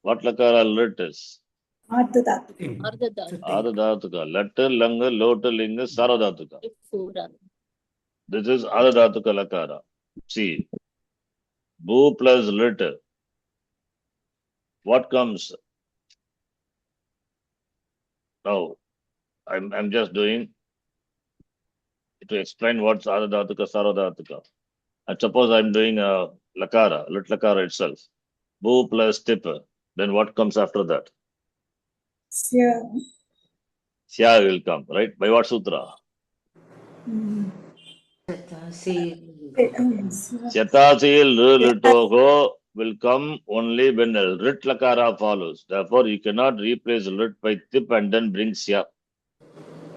What Lakara Lit is? In. Ardhadhatu. Adhadhatuka. Letter, Langa, Lota, Linga, Sarvadhatuka. Four. This is Adhadhatuka Lakara. See, Bu plus Lit. What comes? Now, I'm just doing to explain what's Adhadhatuka, Sarvadhatuka. And suppose I'm doing a Lakara, Lit Lakara itself. Bu plus Tip. Then what comes after that? Sya will come, right? By what sutra? See. Syatasil Litoho will come only when a rit lakara follows. Therefore, you cannot replace rit by tip and then bring sya.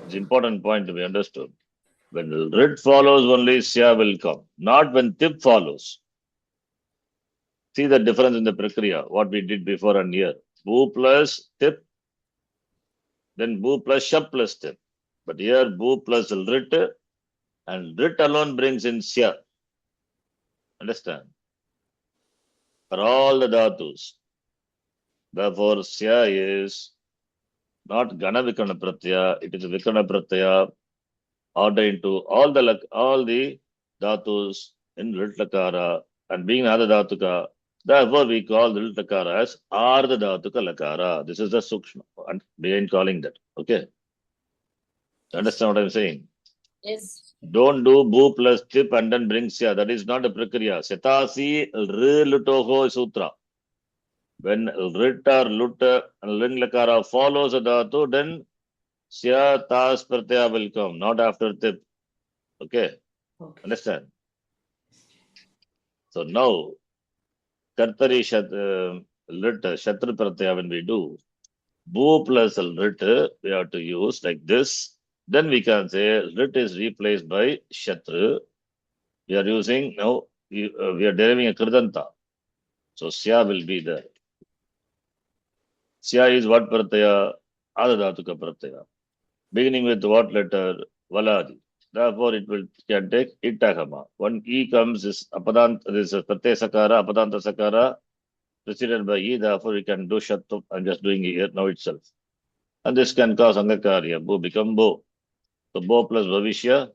It's an important point to be understood. When rit follows, only sya will come, not when tip follows. See the difference in the prakriya, what we did before and here. Bu plus tip, then bu plus shab plus tip. But here, bu plus rit, and rit alone brings in sya. Understand? For all the dhatus. Therefore, sya is not gana vikana pratyaya, it is vikana pratyaya ordained to all the dhatus in rit lakara, and being another dhatuka. Therefore, we call the rit lakara as ardha dhatuka lakara. This is the sukshma, and behind calling that. Okay? Understand what I'm saying? Yes. Don't do bu plus tip and then bring sya. That is not a prakriya. Setasi lutoho sutra. When rit or lut and ling lakara follows a dhatu, then sya tas pratyaya will come, not after tip. Okay? Okay. Understand? So now, kartari lit shatru pratyaya when we do, bu plus lit we have to use like this. Then we can say lit is replaced by shatru. We are using now, we are deriving a kridanta. So sya will be there. Sya is what pratyaya? Adadhatuka pratyaya. Beginning with what letter? Valadi. Therefore, it will can take itagama. When e comes, this apadant, this pratyaya sakara, apadanta sakara, preceded by e. Therefore, you can do shattu. I'm just doing it here now itself. And this can cause angakarya. Bo become bo. So bo plus bhavishya,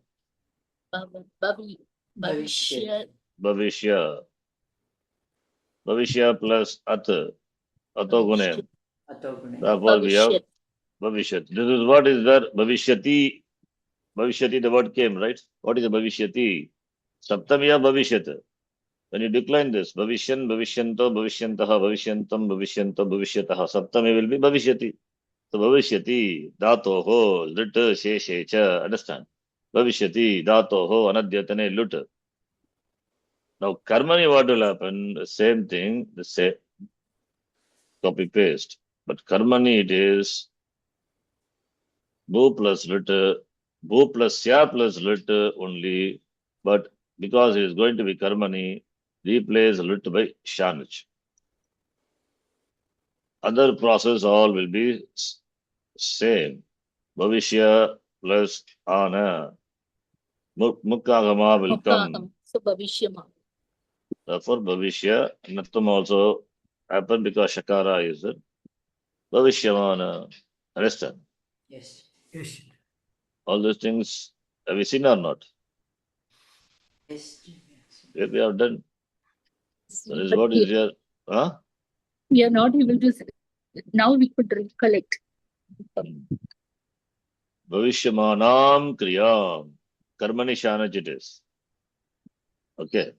Bhavishya. bhavishya. Bhavishya plus at, ato gunem. Atogune. Therefore, we have Bhavishyat. bhavishyat. This is what is there. Bhavishyati. Bhavishyati, the word came, right? What is a bhavishyati? Saptamiya bhavishyat. When you decline this, bhavishyan, bhavishyanto, bhavishyantaha, bhavishyantam, bhavishyanto, bhavishyataha, saptami will be bhavishyati. So bhavishyati, dhatoho, lit, sheshe cha. Understand? Bhavishyati, dhatoho, anadyatane, lut. Now, karmani, what will happen? The same thing, the same copy paste. But karmani, it is bu plus lit, bu plus sya plus lit only. But because it is going to be karmani, replace lit by shanach. Other process all will be same. Bhavishya plus ana. Mukkagama will come. Mukkaham. So Bhavishyama. Therefore, Bhavishya, Nattam also happen because Shakara is it. Bhavishyamana. Understand? Yes. Yes. All those things, have we seen or not? Yes. Yes, we have done. That is But what is here. Huh? we are not able to. Now we could recollect. Bhavishyamanam kriyam. Karmani shanach it is. Okay.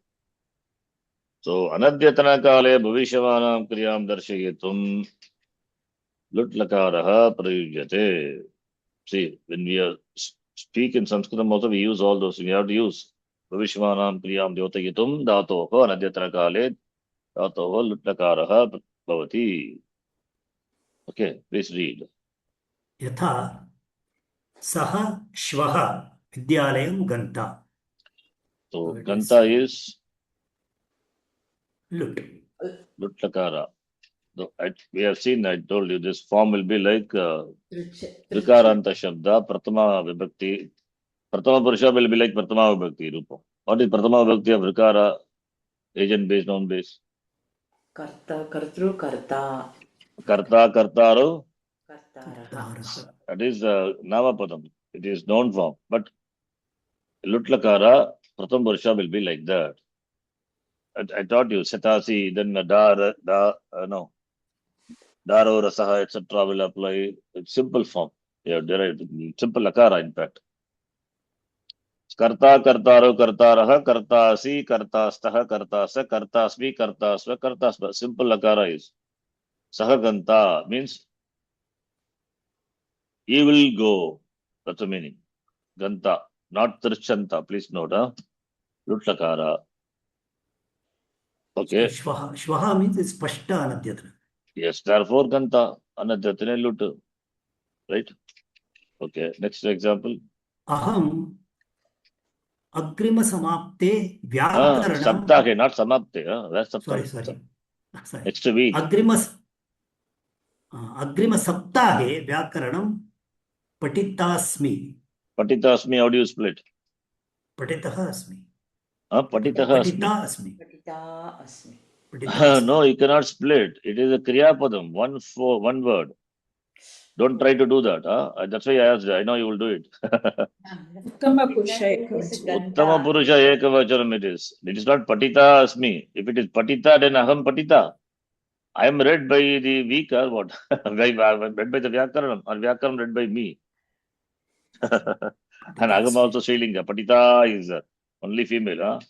So, anadyatana kale bhavishyamanaam kriyam darshayitum lut lakaraha prayujyate. See, when we speak in Sanskritam also, we use all those. We have to use bhavishyamanam kriyam dyotayitum dhatoho anadyatana kale dhatoho lut lakaraha bhavati. Okay, please read. यथा सः श्वः विद्यालयं गन्ता. So, it Ganta is, is lut. lut lakara. We have seen, I told you, this form will be like Vikaranta Shabda, Pratama Vibhakti. Pratama Purusha will be like Pratama Vibhakti Rupa. What is Pratama Vibhakti of Vikara? Agent based, non based. Karta, kartru, karta. Karta, Kartaro. Kartaraha. That is Namapadam. It is known form. But Lutlakara, Pratham Purusha will be like that. I taught you, Satasi, then no. Daro, Rasaha, etc. will apply. It's simple form. Yeah, derived. Simple Akara, in fact. कर्ता कर्तारो कर्तारः कर्तासि कर्तास्तः कर्तास कर्तास्मि कर्तास्व कर्तास्म. Simple Akara is Saha Ganta means he will go. That's the meaning. Ganta, not Trishanta. Please note. Lutlakara. Okay. Shvaha means it's spashta anadyatana. Yes, therefore Ganta, Anadyatane Lut. Right? Okay. Next example. Aham agrima samapte vyakaranam. Saptahe, not Samapte. Where's Sorry. Saptahe? Sorry. Next week. अग्रिम सप्ताहे व्याकरणं पठितास्मि. Patita Asmi, how do you split? पठितः अस्मि. Patita पठिता Asmi. अस्मि. Patita asmi. पठिता अस्मि. No, you cannot split. It is a Kriya Padam, one word. Don't try to do that. That's why I asked. I know you will do it. Uttama Purusha Ekavachana. Uttama Purusha Ekavachanam it is. It is not Patita Asmi. If it is Patita, then Aham Patita. I am read by the weak or what? I am read by the Vyakaranam or Vyakaranam read by me. And Agam also Srilinga. Patita is only female.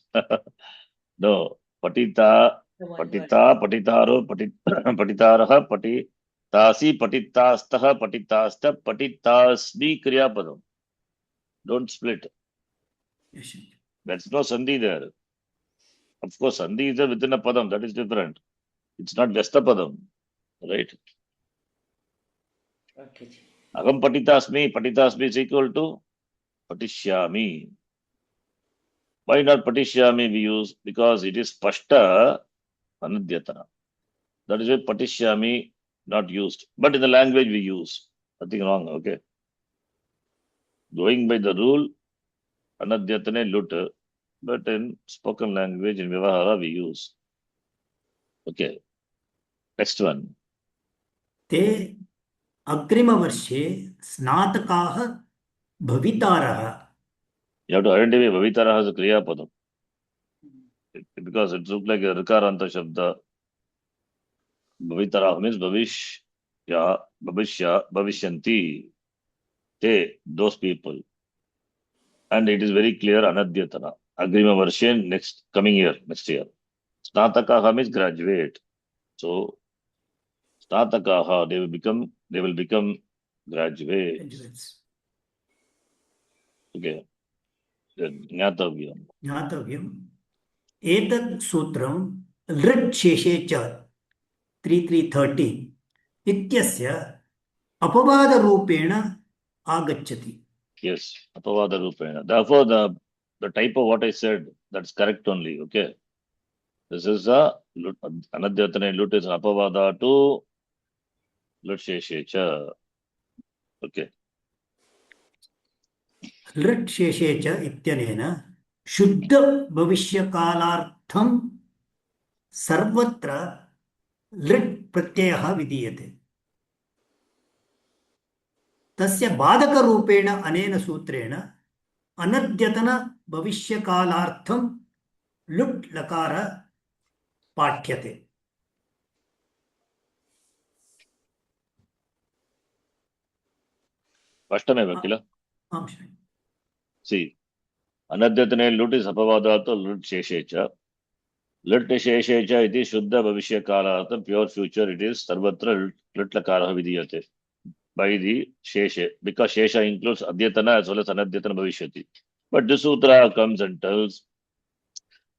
No. Patita, Patita, Patitaro, Patitaraha, Patitasi, Patitastaha, Patitasta, Patitasmi Kriya Padam. Don't split. Yes. That's no Sandhi there. Of course, Sandhi is there within a Padam. That is different. It's not just a Padam. Right? Okay. Agam Patitasmi is equal to Patishyami. Why not Patishyami we use? Because it is Pashta Anadyatana. That is why Patishyami not used. But in the language we use. Nothing wrong, okay? Going by the rule, Anadyatane Lut, but in spoken language, in Vyavahara we use. Okay. Next one. ते अग्रिमवर्षे स्नातकाः भवितारः. You have to identify Bhavitara as a Kriya Padam. Because it looks like a Rikaranta Shabda. Bhavitara means Bhavishya, Bhavishyanti. They, those people. And it is very clear, Anadyatana. Agrima Varshan next year. Snatakaha means graduate. So Snatakaha, they will become graduates. Okay. ज्ञातव्यम्. एतत् सूत्रं लृट् शेषे च 3313 इत्यस्य अपवादरूपेण आगच्छति. Yes, Apavada Rupena. Therefore, the type of what I said, that's correct only. Okay. This is a Anadyatane Lut is an Apavada to Lut Sheshecha. Okay. लृट् शेषे च इत्यनेन शुद्ध भविष्यकालार्थं सर्वत्र लृट् प्रत्ययः विधीयते. तस्य बाधकरूपेण अनेन सूत्रेण अनद्यतन भविष्यकालार्थं लुट् लकार पाठ्यते. Spashtameva kila? आम् Shri. See, Anadyatane Lut is Apavada to Lut Sheshecha. Lut Sheshecha iti Shuddha Bhavishya Kalartha, pure future, it is Sarvatra Lut Lakara Vidiyate. By the Sheshe, because Shesha includes Adyatana as well as Anadyatana Bhavishyati. But this sutra comes and tells,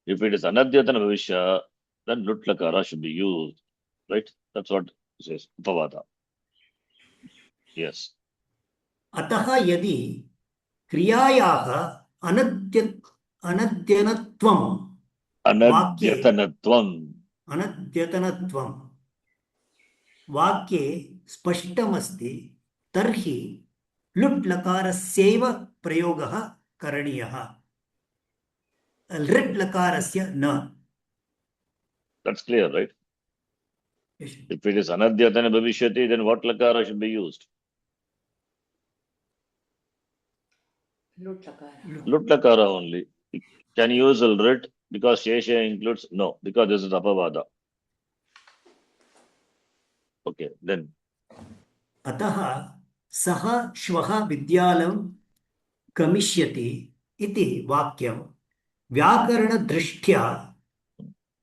if it is Anadyatana Bhavishya, then Lut Lakara should be used. Right? That's what it says. Upavada. Yes. अतः यदि क्रियायाः अनद्यनत्वं वाक्ये अनद्यतनत्वं वाक्ये स्पष्टमस्ति तर्हि लुट् लकारस्यैव प्रयोगः करणीयः, लृट् लकारस्य न. That's clear, right? Yes. If it is Anadyatana Bhavishyati, then what Lakara should be used? Lut lakara. Lut Lakara only. Can you use Lrit because Shesha includes? No, because this is Apavada. Okay, then. अतः सः श्वः विद्यालयं गमिष्यति इति वाक्यं व्याकरणदृष्ट्या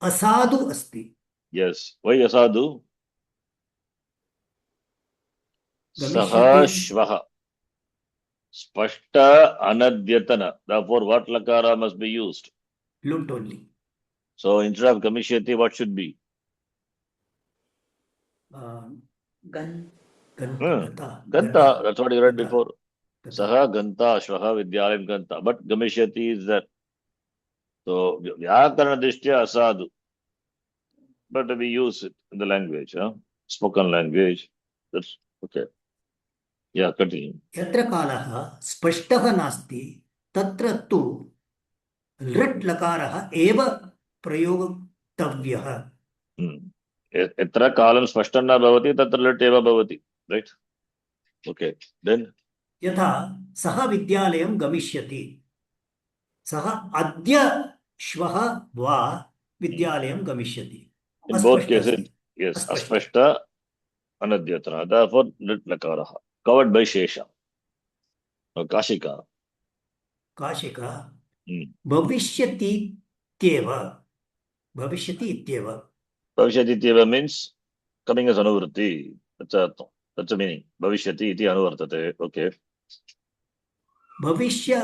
असाधु अस्ति. Yes. Why Asadu? Saha Shvaha. Spashta Anadyatana. Therefore, what Lakara must be used? Lut only. So instead of Gamishyati, what should be? Gan. Ganta. Ganta. That's what you read Ganta. before. Ganta. Saha Ganta, Shvaha Vidyalayam Ganta. But Gamishyati is that. So Vyakarana Drishtya Asadu. But we use it in the language, spoken language. That's okay. Yeah, continue. यत्र कालः स्पष्टः नास्ति तत्र तु लृट् लकारः एव प्रयोक्तव्यः. यत्र कालं स्पष्टं न भवति तत्र लट् एव भवति. Right? Okay. Then यथा सः विद्यालयं गमिष्यति. सः अद्य श्वः वा विद्यालयं गमिष्यति. in both अस्पष्ट cases, अस्ति. yes, अस्पष्ट. aspashta anadyatana. Therefore, lit lakaraha. Covered by shesha. Now, kashika. Kashika Hmm. भविष्यति इत्येव. भविष्यति इत्येव. Bhavishyati ityeva means coming as anuvritti. That's a meaning. Bhavishyati iti anuvartate. Okay. भविष्य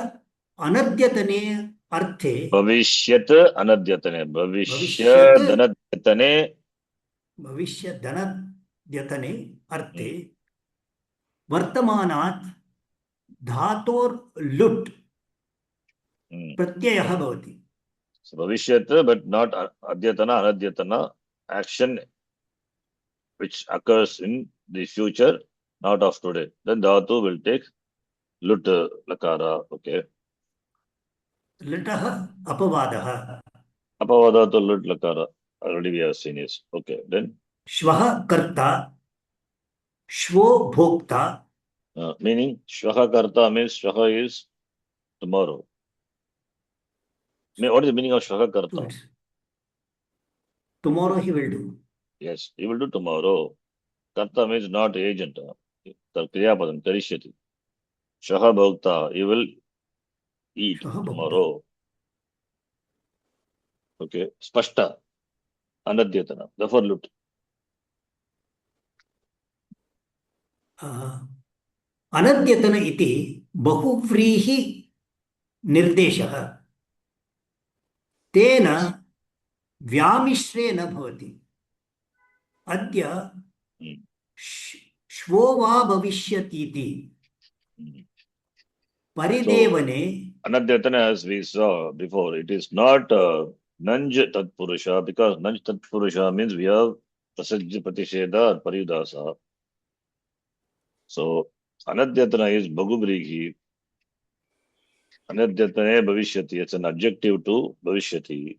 अनद्यतने अर्थे. Bhavishyat anadyatane. भविष्यत् Bhavishyadanadyatane. भविष्यदनद्यतने अर्थे वर्तमानात् धातोर् लुट् प्रत्ययः भवति. So bhavishyat, but not adyatana, anadyatana. Action which occurs in the future, not of today. Then dhatu will take lut lakara. Okay. लटः अपवादः. Apavadatu lut lakara. Already we have seen this. Okay. Then श्वः कर्ता श्वो भोक्ता. meaning shvaha karta means shvaha is tomorrow. What is the meaning of shvaha karta? Tomorrow he will do. Yes, he will do tomorrow. Karta means not agent. Kriyapadam, karishyati. Shvaha bhokta, he will eat Shvaha bhokta. tomorrow. Okay. Spashta. Anadyatana. Therefore lut. अनद्यतन इति बहुव्रीहि निर्देशः. तेन व्यामिश्रे न भवति. अद्य श्वो वा भविष्यतीति परिदेवने. Anadyatana, as we saw before, it is not Nanj Tatpurusha, because Nanj Tatpurusha means we have Prasajya Pratisheda or Pariyudasa. So Anadyatana is Bhagubrigi. Anadyatane Bhavishyati. It's an adjective to Bhavishyati.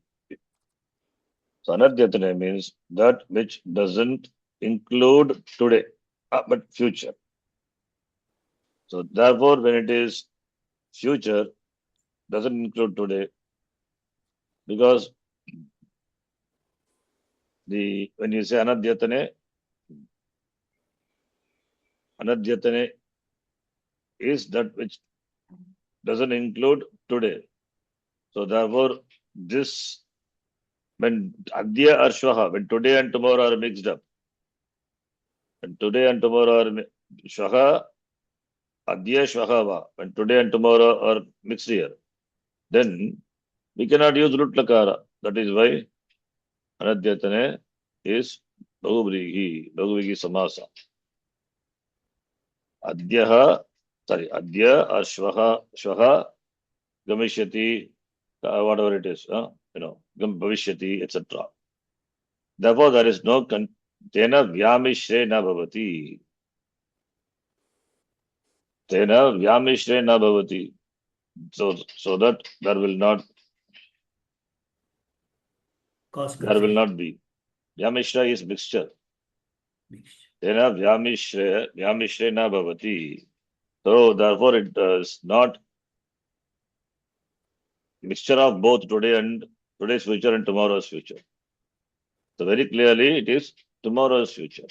So Anadyatane means that which doesn't include today, but future. So therefore, when it is future, doesn't include today, because when you say Anadyatane is that which doesn't include today. So therefore, this, when Adya or Shvaha, when today and tomorrow are mixed up, and today and tomorrow are Shvaha, Adya Shvahava, when today and tomorrow are mixed here, then we cannot use lut lakara. That is why Anadyatane is Bhagubrigi Samasa. Adya or Shvaha, Gamishyati, whatever it is, Bhavishyati, etc. Therefore, there is no Tena Vyamishre na bhavati. Tena Vyamishre na bhavati. So that there will not be. Vyamishra is mixture. Tena Vyamishre na bhavati. So therefore it does not mixture of both today's future and tomorrow's future. So very clearly it is tomorrow's future.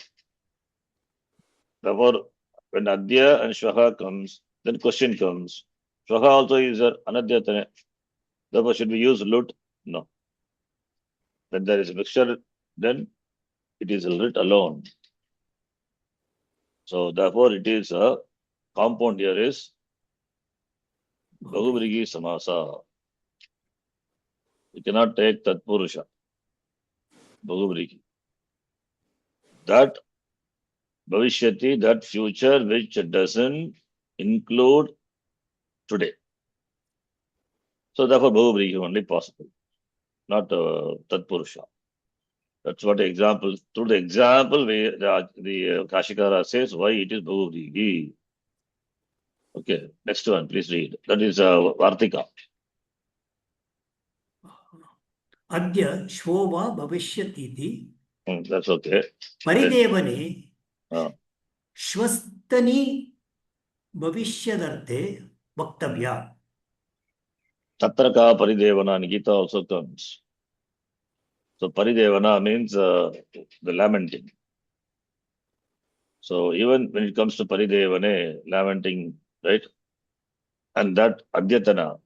Therefore, when Adya and Shvaha comes, then question comes. Shvaha also is Anadyatane. Therefore, should we use lut? No. When there is a mixture, then it is lit alone. So therefore, it is a compound here is Bhagubrigi Samasa. You cannot take Tatpurusha. Bhuvrihi. That Bhavishyati, that future which doesn't include today. So therefore Bhuvrihi only possible, not Tatpurusha. That's what example. Through the example, the Kashikara says why it is Bhuvrihi. Okay, next one, please read. That is Vartika. अद्य श्वो वा भविष्यतीति That's okay. परिदेवने श्वस्तनी भविष्यदर्थे वक्तव्या. Tatra ka paridevana, Nikita also comes. So paridevana means the lamenting. So even when it comes to paridevane, lamenting, right? And that adyatana,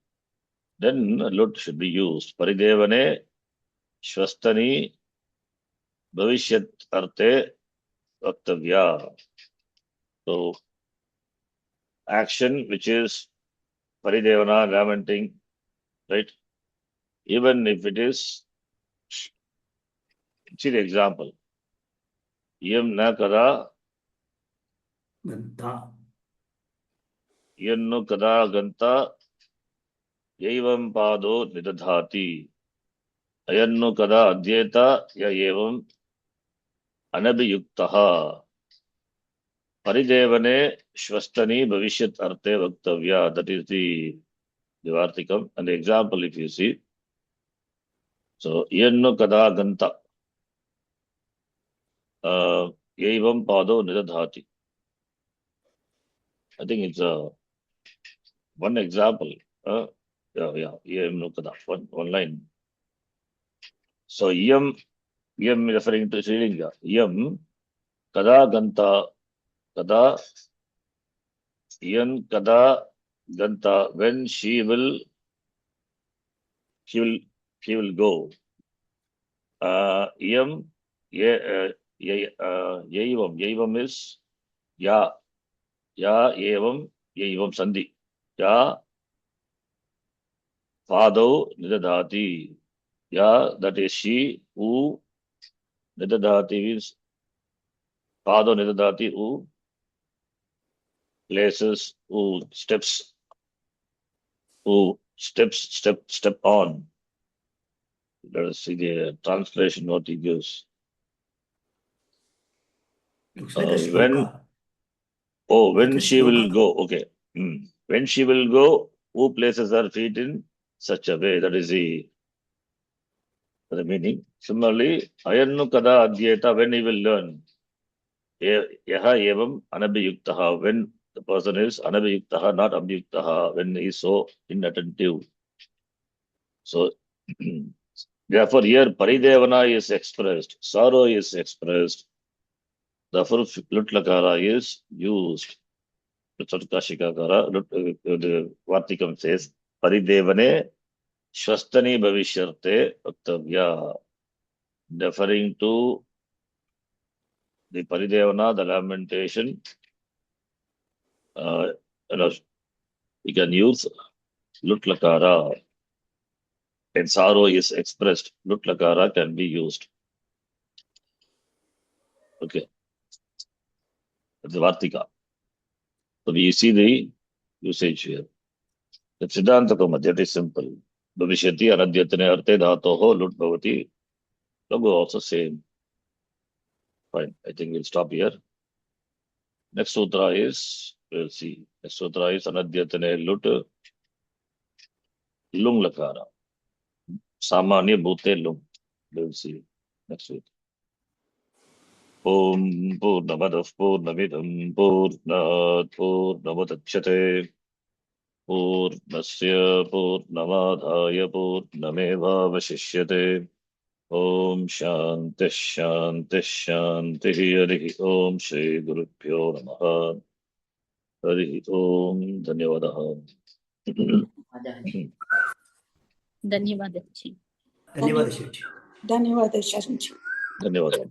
then lut should be used. Paridevane, shvastani, bhavishyat arte, vaktavya. So action which is paridevana, lamenting, right? Even if it is, see the example. Yam na kada, गन्ता yannu kada ganta, yaivam pado nidadhati. Ayannu kada adyeta, ya evam anabhiyuktaha. Paridevane shvastani bhavishyat arte vaktavya. That is the Vartikam. And the example, if you see. So, yannu kada ganta. Yaivam pado nidadhati. I think it's one example. Yeah. Yam kada. One line. So, yam referring to Srilinga. Yam kada ganta. Kada yan kada ganta, when she will go. Yam yaivam is ya evam sandhi. Ya pado nidadhati. Ya, that is she who nidadhati means pado nidadhati who places, who steps step on. Let us see the translation what he gives. looks like a When shloka. she will go, okay. When she will go, who places her feet in such a way? That is the meaning. Similarly, ayannu kada adhyeta, when he will learn. Yaha evam anabhiyuktaha, when the person is anabhiyuktaha, not abhiyuktaha, when he is so inattentive. So, therefore, here paridevana is expressed, sorrow is expressed. Therefore, lut lakara is used. Kashikakara, the Vartikam says, paridevane shvastani bhavishyarte vaktavya. Referring to the paridevana, the lamentation, you can use lut lakara. When sorrow is expressed, lut lakara can be used. Okay. That's the Vartika. So we see the usage here. The Siddhanta Kama, that is simple. Bhavishyati anadyatane arte dhatoho lut bhavati. Logo also same. Fine. I think we'll stop here. Next sutra is, we'll see. Next sutra is anadyatane lut lung lakara. Samanya bhute lung. We'll see next week. Om Purnamadav Purnamidam Purnat Purnamudachyate Purnasya Purnamadhaya Purnamevavashishyate. Om Shanti Shanti Shanti Harihi Om Shri Gurubhyo Namaha. Harihi Om. Dhanyavadaha. धन्यवाद जी. धन्यवाद शिवजी. धन्यवाद शरण जी. Dhanyavadaha.